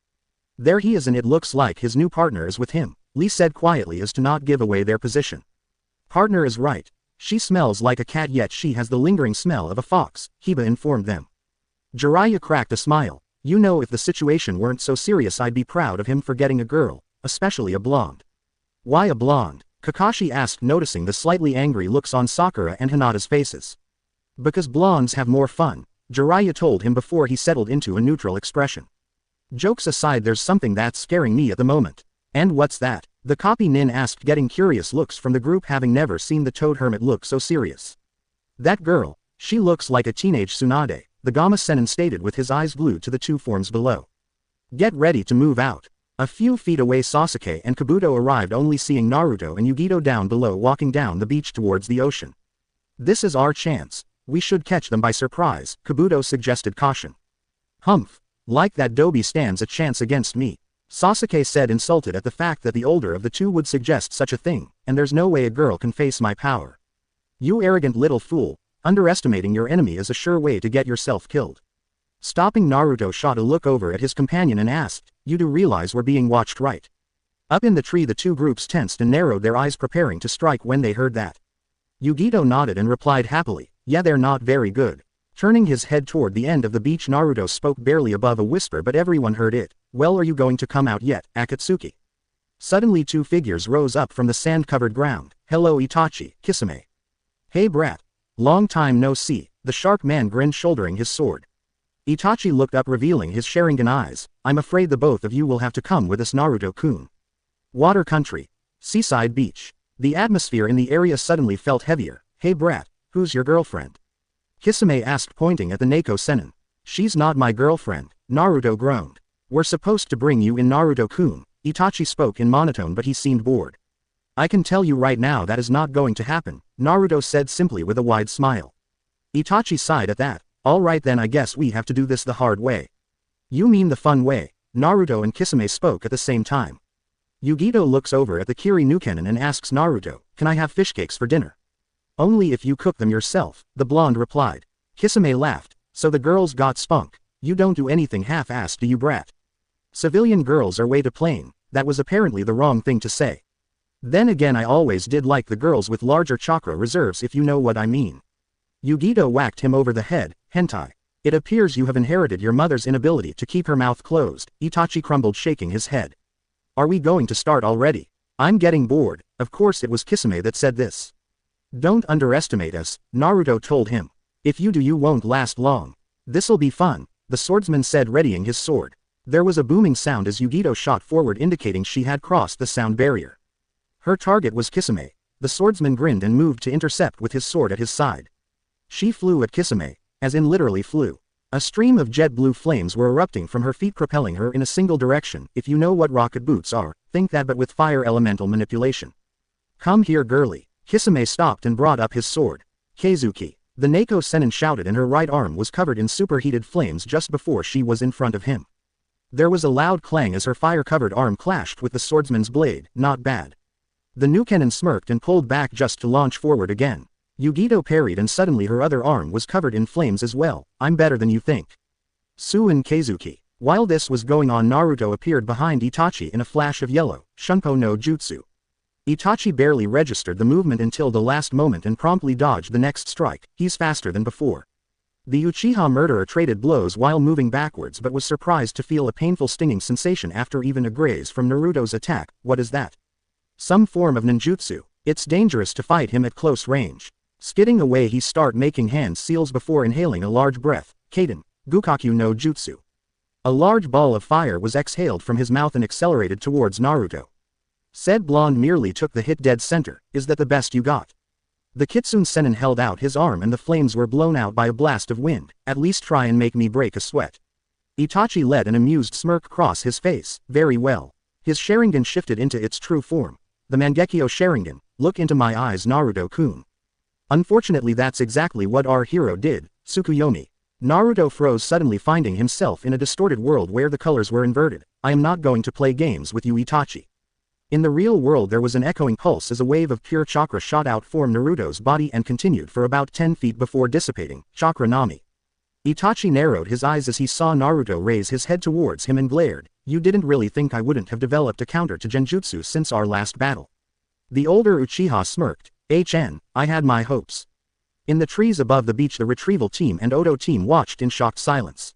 There he is and it looks like his new partner is with him, Lee said quietly as to not give away their position. Partner is right. She smells like a cat yet she has the lingering smell of a fox, Hiba informed them. Jiraiya cracked a smile. You know, if the situation weren't so serious I'd be proud of him for getting a girl, especially a blonde. Why a blonde? Kakashi asked, noticing the slightly angry looks on Sakura and Hinata's faces. Because blondes have more fun, Jiraiya told him before he settled into a neutral expression. Jokes aside, there's something that's scaring me at the moment. And what's that? The copy nin asked, getting curious looks from the group, having never seen the toad hermit look so serious. That girl, she looks like a teenage Tsunade, the Gamma Sennin stated with his eyes glued to the 2 forms below. Get ready to move out. A few feet away Sasuke and Kabuto arrived, only seeing Naruto and Yugito down below walking down the beach towards the ocean. This is our chance. We should catch them by surprise, Kabuto suggested caution. Humph. Like that Dobi stands a chance against me. Sasuke said, insulted at the fact that the older of the two would suggest such a thing, and there's no way a girl can face my power. You arrogant little fool, underestimating your enemy is a sure way to get yourself killed. Stopping, Naruto shot a look over at his companion and asked, you do realize we're being watched, right? Up in the tree the two groups tensed and narrowed their eyes preparing to strike when they heard that. Yugito nodded and replied happily, yeah, they're not very good. Turning his head toward the end of the beach, Naruto spoke barely above a whisper but everyone heard it. Well, are you going to come out yet, Akatsuki? Suddenly 2 figures rose up from the sand-covered ground. Hello Itachi, Kisame. Hey brat. Long time no see, the shark man grinned shouldering his sword. Itachi looked up revealing his Sharingan eyes. I'm afraid the both of you will have to come with us, Naruto-kun. Water Country. Seaside Beach. The atmosphere in the area suddenly felt heavier. Hey brat, who's your girlfriend? Kisame asked, pointing at the Neko Sennin. She's not my girlfriend, Naruto groaned. We're supposed to bring you in, Naruto-kun. Itachi spoke in monotone but he seemed bored. I can tell you right now that is not going to happen, Naruto said simply with a wide smile. Itachi sighed at that. Alright then, I guess we have to do this the hard way. You mean the fun way? Naruto and Kisame spoke at the same time. Yugito looks over at the Kiri Nukenin and asks Naruto, can I have fish cakes for dinner? Only if you cook them yourself, the blonde replied. Kisame laughed. So the girls got spunk. You don't do anything half-assed, do you brat? Civilian girls are way too plain, that was apparently the wrong thing to say. Then again, I always did like the girls with larger chakra reserves, if you know what I mean. Yugito whacked him over the head. Hentai. It appears you have inherited your mother's inability to keep her mouth closed, Itachi crumbled, shaking his head. Are we going to start already? I'm getting bored. Of course it was Kisame that said this. Don't underestimate us, Naruto told him. If you do, you won't last long. This'll be fun, the swordsman said, readying his sword. There was a booming sound as Yugito shot forward, indicating she had crossed the sound barrier. Her target was Kisame. The swordsman grinned and moved to intercept with his sword at his side. She flew at Kisame, as in literally flew. A stream of jet blue flames were erupting from her feet, propelling her in a single direction. If you know what rocket boots are, think that, but with fire elemental manipulation. Come here, girly. Kisame stopped and brought up his sword. Keizuki. The Neko Sennin shouted, and her right arm was covered in superheated flames just before she was in front of him. There was a loud clang as her fire-covered arm clashed with the swordsman's blade. Not bad. The new cannon smirked and pulled back just to launch forward again. Yugito parried, and suddenly her other arm was covered in flames as well. I'm better than you think. Suin Keizuki. While this was going on, Naruto appeared behind Itachi in a flash of yellow, Shunpo no Jutsu. Itachi barely registered the movement until the last moment and promptly dodged the next strike. He's faster than before. The Uchiha murderer traded blows while moving backwards, but was surprised to feel a painful stinging sensation after even a graze from Naruto's attack. What is that? Some form of ninjutsu. It's dangerous to fight him at close range. Skidding away, he start making hand seals before inhaling a large breath. Kaden, Gukaku no Jutsu. A large ball of fire was exhaled from his mouth and accelerated towards Naruto. Said blonde merely took the hit dead center. Is that the best you got? The Kitsune Sennin held out his arm and the flames were blown out by a blast of wind. At least try and make me break a sweat. Itachi let an amused smirk cross his face. Very well. His Sharingan shifted into its true form. The Mangekyo Sharingan. Look into my eyes, Naruto-kun. Unfortunately, that's exactly what our hero did. Tsukuyomi. Naruto froze suddenly, finding himself in a distorted world where the colors were inverted. I am not going to play games with you, Itachi. In the real world there was an echoing pulse as a wave of pure chakra shot out from Naruto's body and continued for about 10 feet before dissipating. Chakra Nami. Itachi narrowed his eyes as he saw Naruto raise his head towards him and glared. You didn't really think I wouldn't have developed a counter to genjutsu since our last battle? The older Uchiha smirked. I had my hopes. In the trees above the beach, the retrieval team and Oto team watched in shocked silence.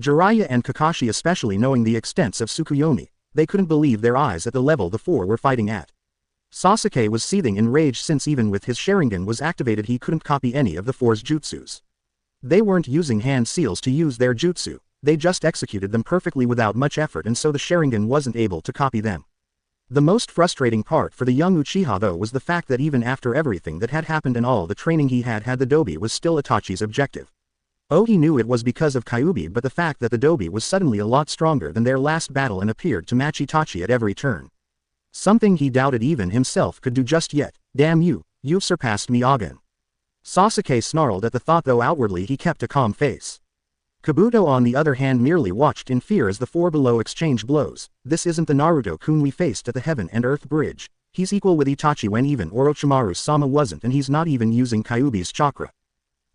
Jiraiya and Kakashi, especially knowing the extents of Tsukuyomi, they couldn't believe their eyes at the level the four were fighting at. Sasuke was seething in rage since even with his Sharingan was activated he couldn't copy any of the four's jutsus. They weren't using hand seals to use their jutsu, they just executed them perfectly without much effort, and so the Sharingan wasn't able to copy them. The most frustrating part for the young Uchiha though was the fact that even after everything that had happened and all the training he had, the Dobi was still Itachi's objective. Oh, he knew it was because of Kyuubi, but the fact that the Dobi was suddenly a lot stronger than their last battle and appeared to match Itachi at every turn. Something he doubted even himself could do just yet. Damn you, you've surpassed me again. Sasuke snarled at the thought, though outwardly he kept a calm face. Kabuto on the other hand merely watched in fear as the four below exchanged blows. This isn't the Naruto-kun we faced at the Heaven and Earth Bridge. He's equal with Itachi when even Orochimaru-sama wasn't, and he's not even using Kyuubi's chakra.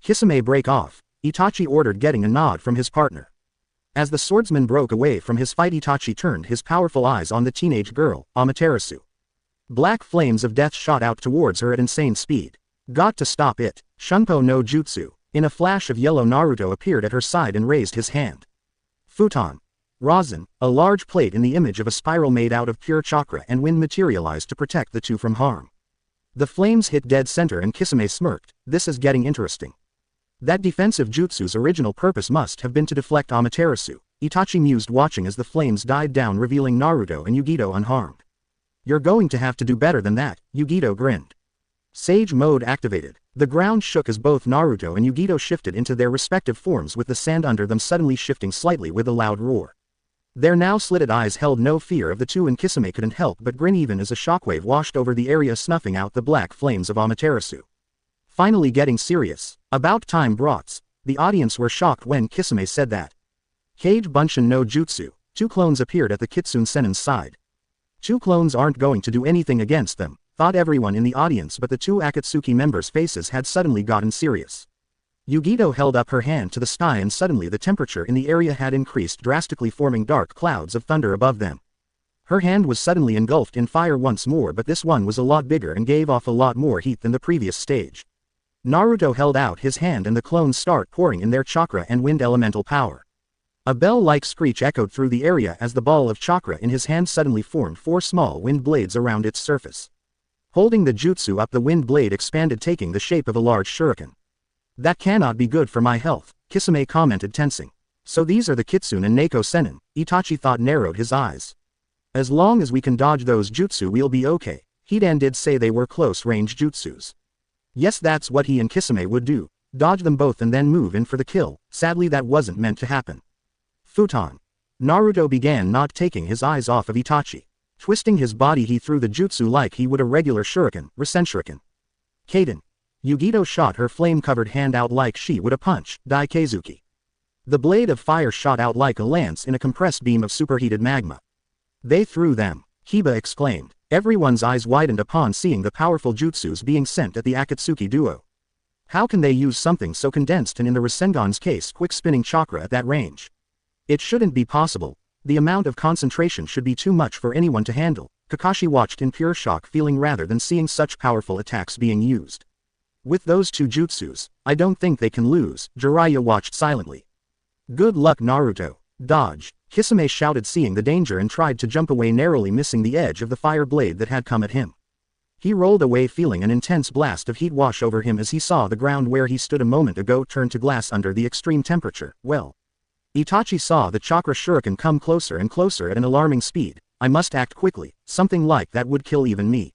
Kisame, break off, Itachi ordered, getting a nod from his partner. As the swordsman broke away from his fight, Itachi turned his powerful eyes on the teenage girl, Amaterasu. Black flames of death shot out towards her at insane speed. Got to stop it. Shunpo no Jutsu. In a flash of yellow, Naruto appeared at her side and raised his hand. Futon. Rosin, a large plate in the image of a spiral made out of pure chakra and wind materialized to protect the two from harm. The flames hit dead center and Kisame smirked. This is getting interesting. That defensive jutsu's original purpose must have been to deflect Amaterasu, Itachi mused, watching as the flames died down, revealing Naruto and Yugito unharmed. You're going to have to do better than that, Yugito grinned. Sage mode activated. The ground shook as both Naruto and Yugito shifted into their respective forms, with the sand under them suddenly shifting slightly with a loud roar. Their now slitted eyes held no fear of the two, and Kisame couldn't help but grin even as a shockwave washed over the area, snuffing out the black flames of Amaterasu. Finally getting serious. About time, brats. The audience were shocked when Kisame said that. Kage Bunshin no Jutsu. Two clones appeared at the Kitsune Sennin's side. Two clones aren't going to do anything against them, thought everyone in the audience, but the two Akatsuki members' faces had suddenly gotten serious. Yugito held up her hand to the sky and suddenly the temperature in the area had increased drastically, forming dark clouds of thunder above them. Her hand was suddenly engulfed in fire once more, but this one was a lot bigger and gave off a lot more heat than the previous stage. Naruto held out his hand and the clones start pouring in their chakra and wind elemental power. A bell-like screech echoed through the area as the ball of chakra in his hand suddenly formed 4 small wind blades around its surface. Holding the jutsu up, the wind blade expanded, taking the shape of a large shuriken. That cannot be good for my health, Kisame commented, tensing. So these are the Kitsune and Neko Senin, Itachi thought, narrowed his eyes. As long as we can dodge those jutsu we'll be okay. Hidan did say they were close-range jutsus. Yes, that's what he and Kisame would do, dodge them both and then move in for the kill. Sadly that wasn't meant to happen. Futon. Naruto began not taking his eyes off of Itachi. Twisting his body he threw the jutsu like he would a regular shuriken, Rasenshuriken. Kaden. Yugito shot her flame-covered hand out like she would a punch, Daikezuki. The blade of fire shot out like a lance in a compressed beam of superheated magma. They threw them, Hiba exclaimed. Everyone's eyes widened upon seeing the powerful jutsus being sent at the Akatsuki duo. How can they use something so condensed and in the Rasengan's case quick-spinning chakra at that range? It shouldn't be possible. The amount of concentration should be too much for anyone to handle. Kakashi watched in pure shock, feeling rather than seeing such powerful attacks being used. With those 2 jutsus, I don't think they can lose, Jiraiya watched silently. Good luck Naruto. Dodge, Kisame shouted, seeing the danger, and tried to jump away, narrowly missing the edge of the fire blade that had come at him. He rolled away, feeling an intense blast of heat wash over him as he saw the ground where he stood a moment ago turn to glass under the extreme temperature. Well. Itachi saw the chakra shuriken come closer and closer at an alarming speed. I must act quickly, something like that would kill even me.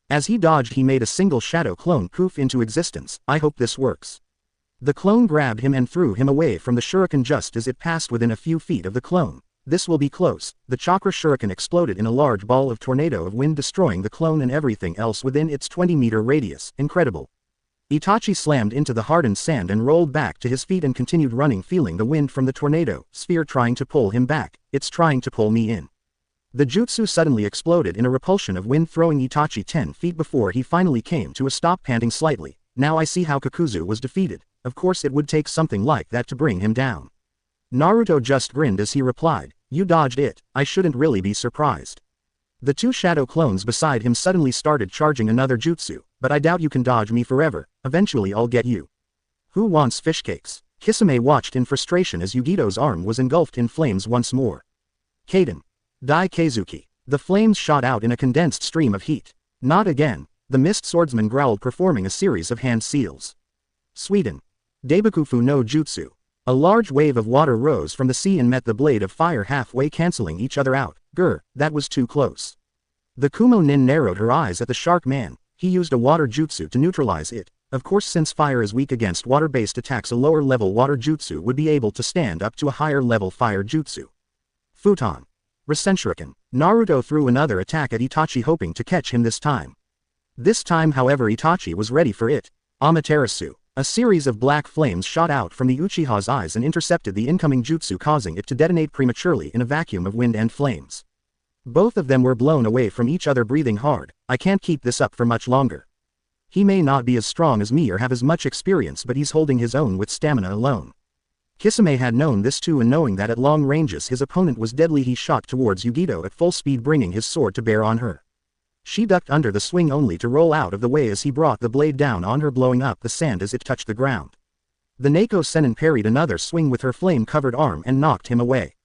As he dodged he made a single shadow clone poof into existence. I hope this works. The clone grabbed him and threw him away from the shuriken just as it passed within a few feet of the clone. This will be close. The chakra shuriken exploded in a large ball of tornado of wind, destroying the clone and everything else within its 20-meter radius. Incredible. Itachi slammed into the hardened sand and rolled back to his feet and continued running, feeling the wind from the tornado sphere trying to pull him back. It's trying to pull me in. The jutsu suddenly exploded in a repulsion of wind, throwing Itachi 10 feet before he finally came to a stop, panting slightly. Now I see how Kakuzu was defeated. Of course it would take something like that to bring him down. Naruto just grinned as he replied, you dodged it. I shouldn't really be surprised. The 2 shadow clones beside him suddenly started charging another jutsu, but I doubt you can dodge me forever. Eventually I'll get you. Who wants fish cakes? Kisame watched in frustration as Yugito's arm was engulfed in flames once more. Kaden. Daikezuki. The flames shot out in a condensed stream of heat. Not again. The mist swordsman growled, performing a series of hand seals. Sweden. Daibakufu no Jutsu. A large wave of water rose from the sea and met the blade of fire halfway, canceling each other out. Grr, that was too close. The Kumo Nin narrowed her eyes at the shark man. He used a water jutsu to neutralize it. Of course, since fire is weak against water-based attacks, a lower-level water jutsu would be able to stand up to a higher-level fire jutsu. Futon. Rasenshuriken. Naruto threw another attack at Itachi, hoping to catch him this time. This time, however, Itachi was ready for it. Amaterasu. A series of black flames shot out from the Uchiha's eyes and intercepted the incoming jutsu, causing it to detonate prematurely in a vacuum of wind and flames. Both of them were blown away from each other, breathing hard. I can't keep this up for much longer. He may not be as strong as me or have as much experience, but he's holding his own with stamina alone. Kisame had known this too, and knowing that at long ranges his opponent was deadly, he shot towards Yugito at full speed, bringing his sword to bear on her. She ducked under the swing only to roll out of the way as he brought the blade down on her, blowing up the sand as it touched the ground. The Neko Senin parried another swing with her flame-covered arm and knocked him away.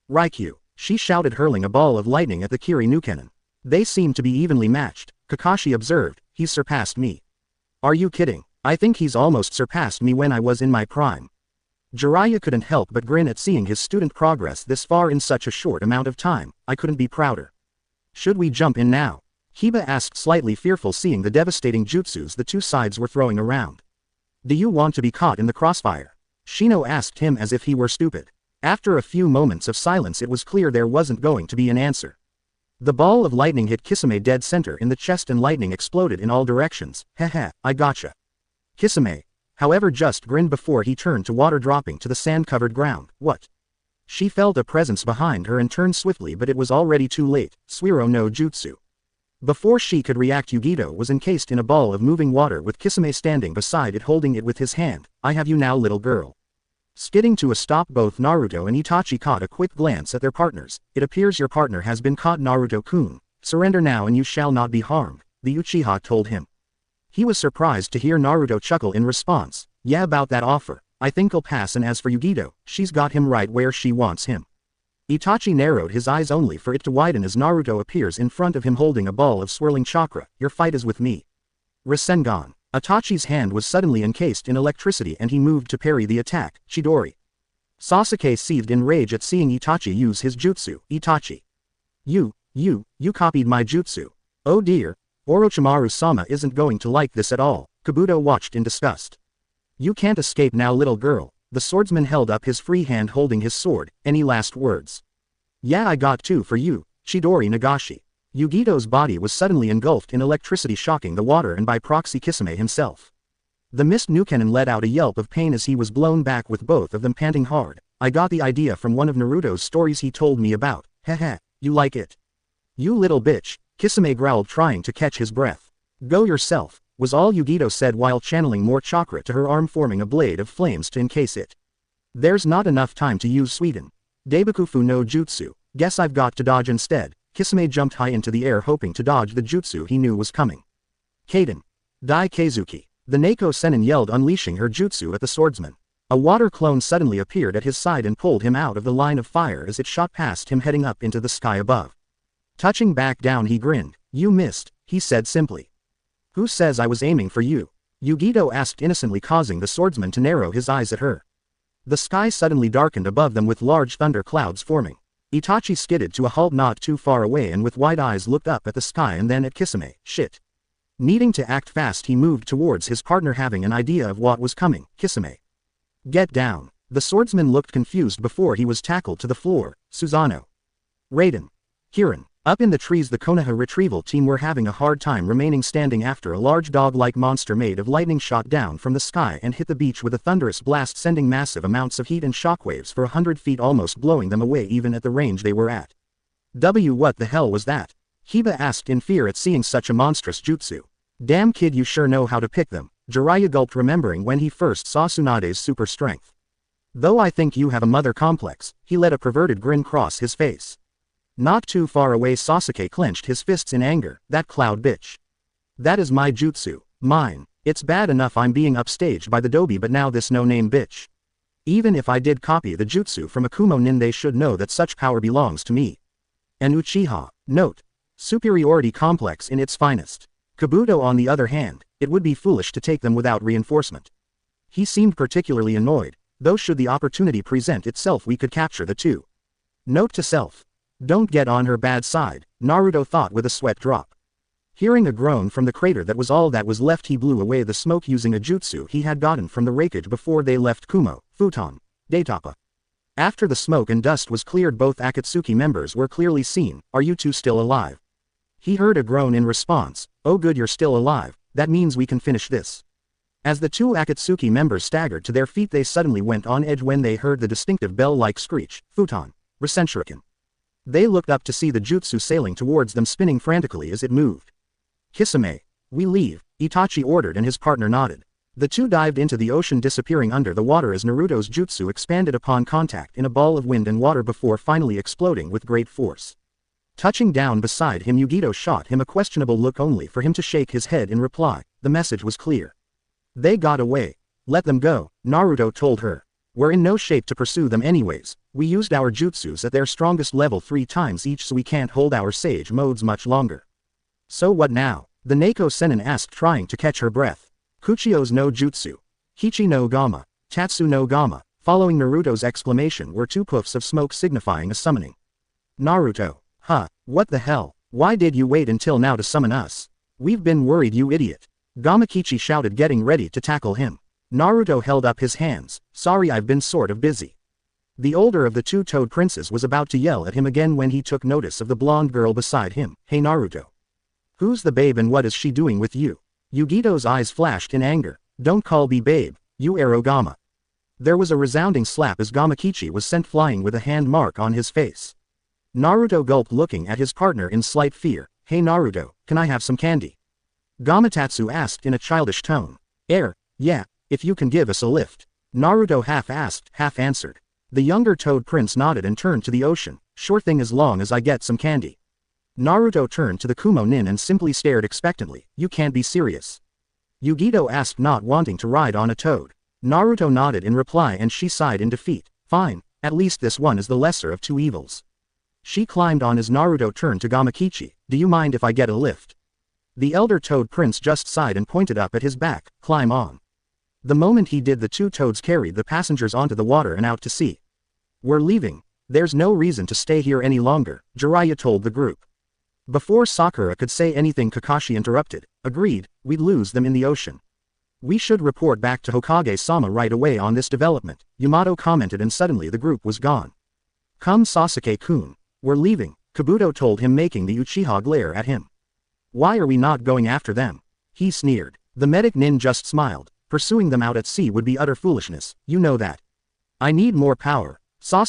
Raikyu, she shouted, hurling a ball of lightning at the Kiri Nukenin. They seem to be evenly matched, Kakashi observed. He's surpassed me. Are you kidding? I think he's almost surpassed me when I was in my prime. Jiraiya couldn't help but grin at seeing his student progress this far in such a short amount of time. I couldn't be prouder. Should we jump in now? Hiba asked, slightly fearful, seeing the devastating jutsus the two sides were throwing around. Do you want to be caught in the crossfire? Shino asked him as if he were stupid. After a few moments of silence it was clear there wasn't going to be an answer. The ball of lightning hit Kisame dead center in the chest and lightning exploded in all directions. Heh, I gotcha. Kisame, however, just grinned before he turned to water, dropping to the sand-covered ground. What? She felt a presence behind her and turned swiftly, but it was already too late. Suiro no Jutsu. Before she could react, Yugito was encased in a ball of moving water with Kisame standing beside it holding it with his hand. I have you now, little girl. Skidding to a stop, both Naruto and Itachi caught a quick glance at their partners. It appears your partner has been caught, Naruto-kun. Surrender now and you shall not be harmed, the Uchiha told him. He was surprised to hear Naruto chuckle in response. Yeah, about that offer, I think I'll pass, and as for Yugito, she's got him right where she wants him. Itachi narrowed his eyes only for it to widen as Naruto appears in front of him holding a ball of swirling chakra. Your fight is with me. Rasengan. Itachi's hand was suddenly encased in electricity and he moved to parry the attack. Chidori. Sasuke seethed in rage at seeing Itachi use his jutsu. Itachi. You copied my jutsu. Oh dear. Orochimaru-sama isn't going to like this at all. Kabuto watched in disgust. You can't escape now, little girl. The swordsman held up his free hand holding his sword. Any last words? Yeah, I got two for you, Chidori Nagashi. Yugito's body was suddenly engulfed in electricity, shocking the water and by proxy Kisame himself. The mist Nukenin let out a yelp of pain as he was blown back with both of them panting hard. I got the idea from one of Naruto's stories he told me about. Heh, you like it? You little bitch, Kisame growled, trying to catch his breath. Go yourself, was all Yugito said while channeling more chakra to her arm, forming a blade of flames to encase it. There's not enough time to use Suiden. Daibikufu no jutsu, guess I've got to dodge instead. Kisame jumped high into the air hoping to dodge the jutsu he knew was coming. Kaden. Dai Keizuki. The Neko Sennin yelled, unleashing her jutsu at the swordsman. A water clone suddenly appeared at his side and pulled him out of the line of fire as it shot past him, heading up into the sky above. Touching back down, he grinned. You missed, he said simply. Who says I was aiming for you? Yugito asked innocently, causing the swordsman to narrow his eyes at her. The sky suddenly darkened above them with large thunder clouds forming. Itachi skidded to a halt not too far away and with wide eyes looked up at the sky and then at Kisame. Shit. Needing to act fast, he moved towards his partner, having an idea of what was coming. Kisame. Get down. The swordsman looked confused before he was tackled to the floor. Susanoo. Raiden. Kirin. Up in the trees, the Konoha retrieval team were having a hard time remaining standing after a large dog-like monster made of lightning shot down from the sky and hit the beach with a thunderous blast, sending massive amounts of heat and shockwaves for 100 feet, almost blowing them away even at the range they were at. What the hell was that? Hyuga asked in fear at seeing such a monstrous jutsu. Damn kid, you sure know how to pick them, Jiraiya gulped, remembering when he first saw Tsunade's super strength. Though I think you have a mother complex, he let a perverted grin cross his face. Not too far away, Sasuke clenched his fists in anger. That cloud bitch. That is my jutsu. Mine. It's bad enough I'm being upstaged by the Dobi, but now this no-name bitch. Even if I did copy the jutsu from a Kumo-nin, they should know that such power belongs to me. An Uchiha. Note. Superiority complex in its finest. Kabuto, on the other hand, it would be foolish to take them without reinforcement. He seemed particularly annoyed, though should the opportunity present itself we could capture the two. Note to self. Don't get on her bad side, Naruto thought with a sweat drop. Hearing a groan from the crater that was all that was left, he blew away the smoke using a jutsu he had gotten from the wreckage before they left Kumo, Futon, Daitapa. After the smoke and dust was cleared, both Akatsuki members were clearly seen. Are you two still alive? He heard a groan in response. Oh good, you're still alive, that means we can finish this. As the two Akatsuki members staggered to their feet, they suddenly went on edge when they heard the distinctive bell-like screech. Futon. Rasenshuriken. They looked up to see the jutsu sailing towards them, spinning frantically as it moved. Kisame. We leave, Itachi ordered, and his partner nodded. The two dived into the ocean, disappearing under the water as Naruto's jutsu expanded upon contact in a ball of wind and water before finally exploding with great force. Touching down beside him, Yugito shot him a questionable look only for him to shake his head in reply. The message was clear. They got away. Let them go, Naruto told her. We're in no shape to pursue them anyways. We used our jutsus at their strongest level 3 times each, so we can't hold our sage modes much longer. So what now? The Neko Sennin asked, trying to catch her breath. Kuchio's no jutsu. Hichi no Gama. Tatsu no Gama. Following Naruto's exclamation were 2 puffs of smoke signifying a summoning. Naruto. Huh, what the hell? Why did you wait until now to summon us? We've been worried, you idiot. Gamakichi shouted, getting ready to tackle him. Naruto held up his hands. Sorry, I've been sort of busy. The older of the 2 toad princes was about to yell at him again when he took notice of the blonde girl beside him. Hey Naruto. Who's the babe and what is she doing with you? Yugito's eyes flashed in anger. Don't call me babe, you Arogama. There was a resounding slap as Gamakichi was sent flying with a hand mark on his face. Naruto gulped, looking at his partner in slight fear. Hey Naruto, can I have some candy? Gamatsu asked in a childish tone. Yeah, if you can give us a lift. Naruto half asked, half answered. The younger Toad Prince nodded and turned to the ocean. Sure thing as long as I get some candy. Naruto turned to the Kumo Nin and simply stared expectantly. You can't be serious. Yugito asked, not wanting to ride on a toad. Naruto nodded in reply and she sighed in defeat. Fine, at least this one is the lesser of two evils. She climbed on as Naruto turned to Gamakichi. Do you mind if I get a lift? The elder Toad Prince just sighed and pointed up at his back. Climb on. The moment he did, the two toads carried the passengers onto the water and out to sea. We're leaving. There's no reason to stay here any longer, Jiraiya told the group. Before Sakura could say anything, Kakashi interrupted. Agreed, we'd lose them in the ocean. We should report back to Hokage-sama right away on this development, Yamato commented, and suddenly the group was gone. Come Sasuke-kun. We're leaving, Kabuto told him, making the Uchiha glare at him. Why are we not going after them? He sneered. The medic nin just smiled. Pursuing them out at sea would be utter foolishness, you know that. I need more power,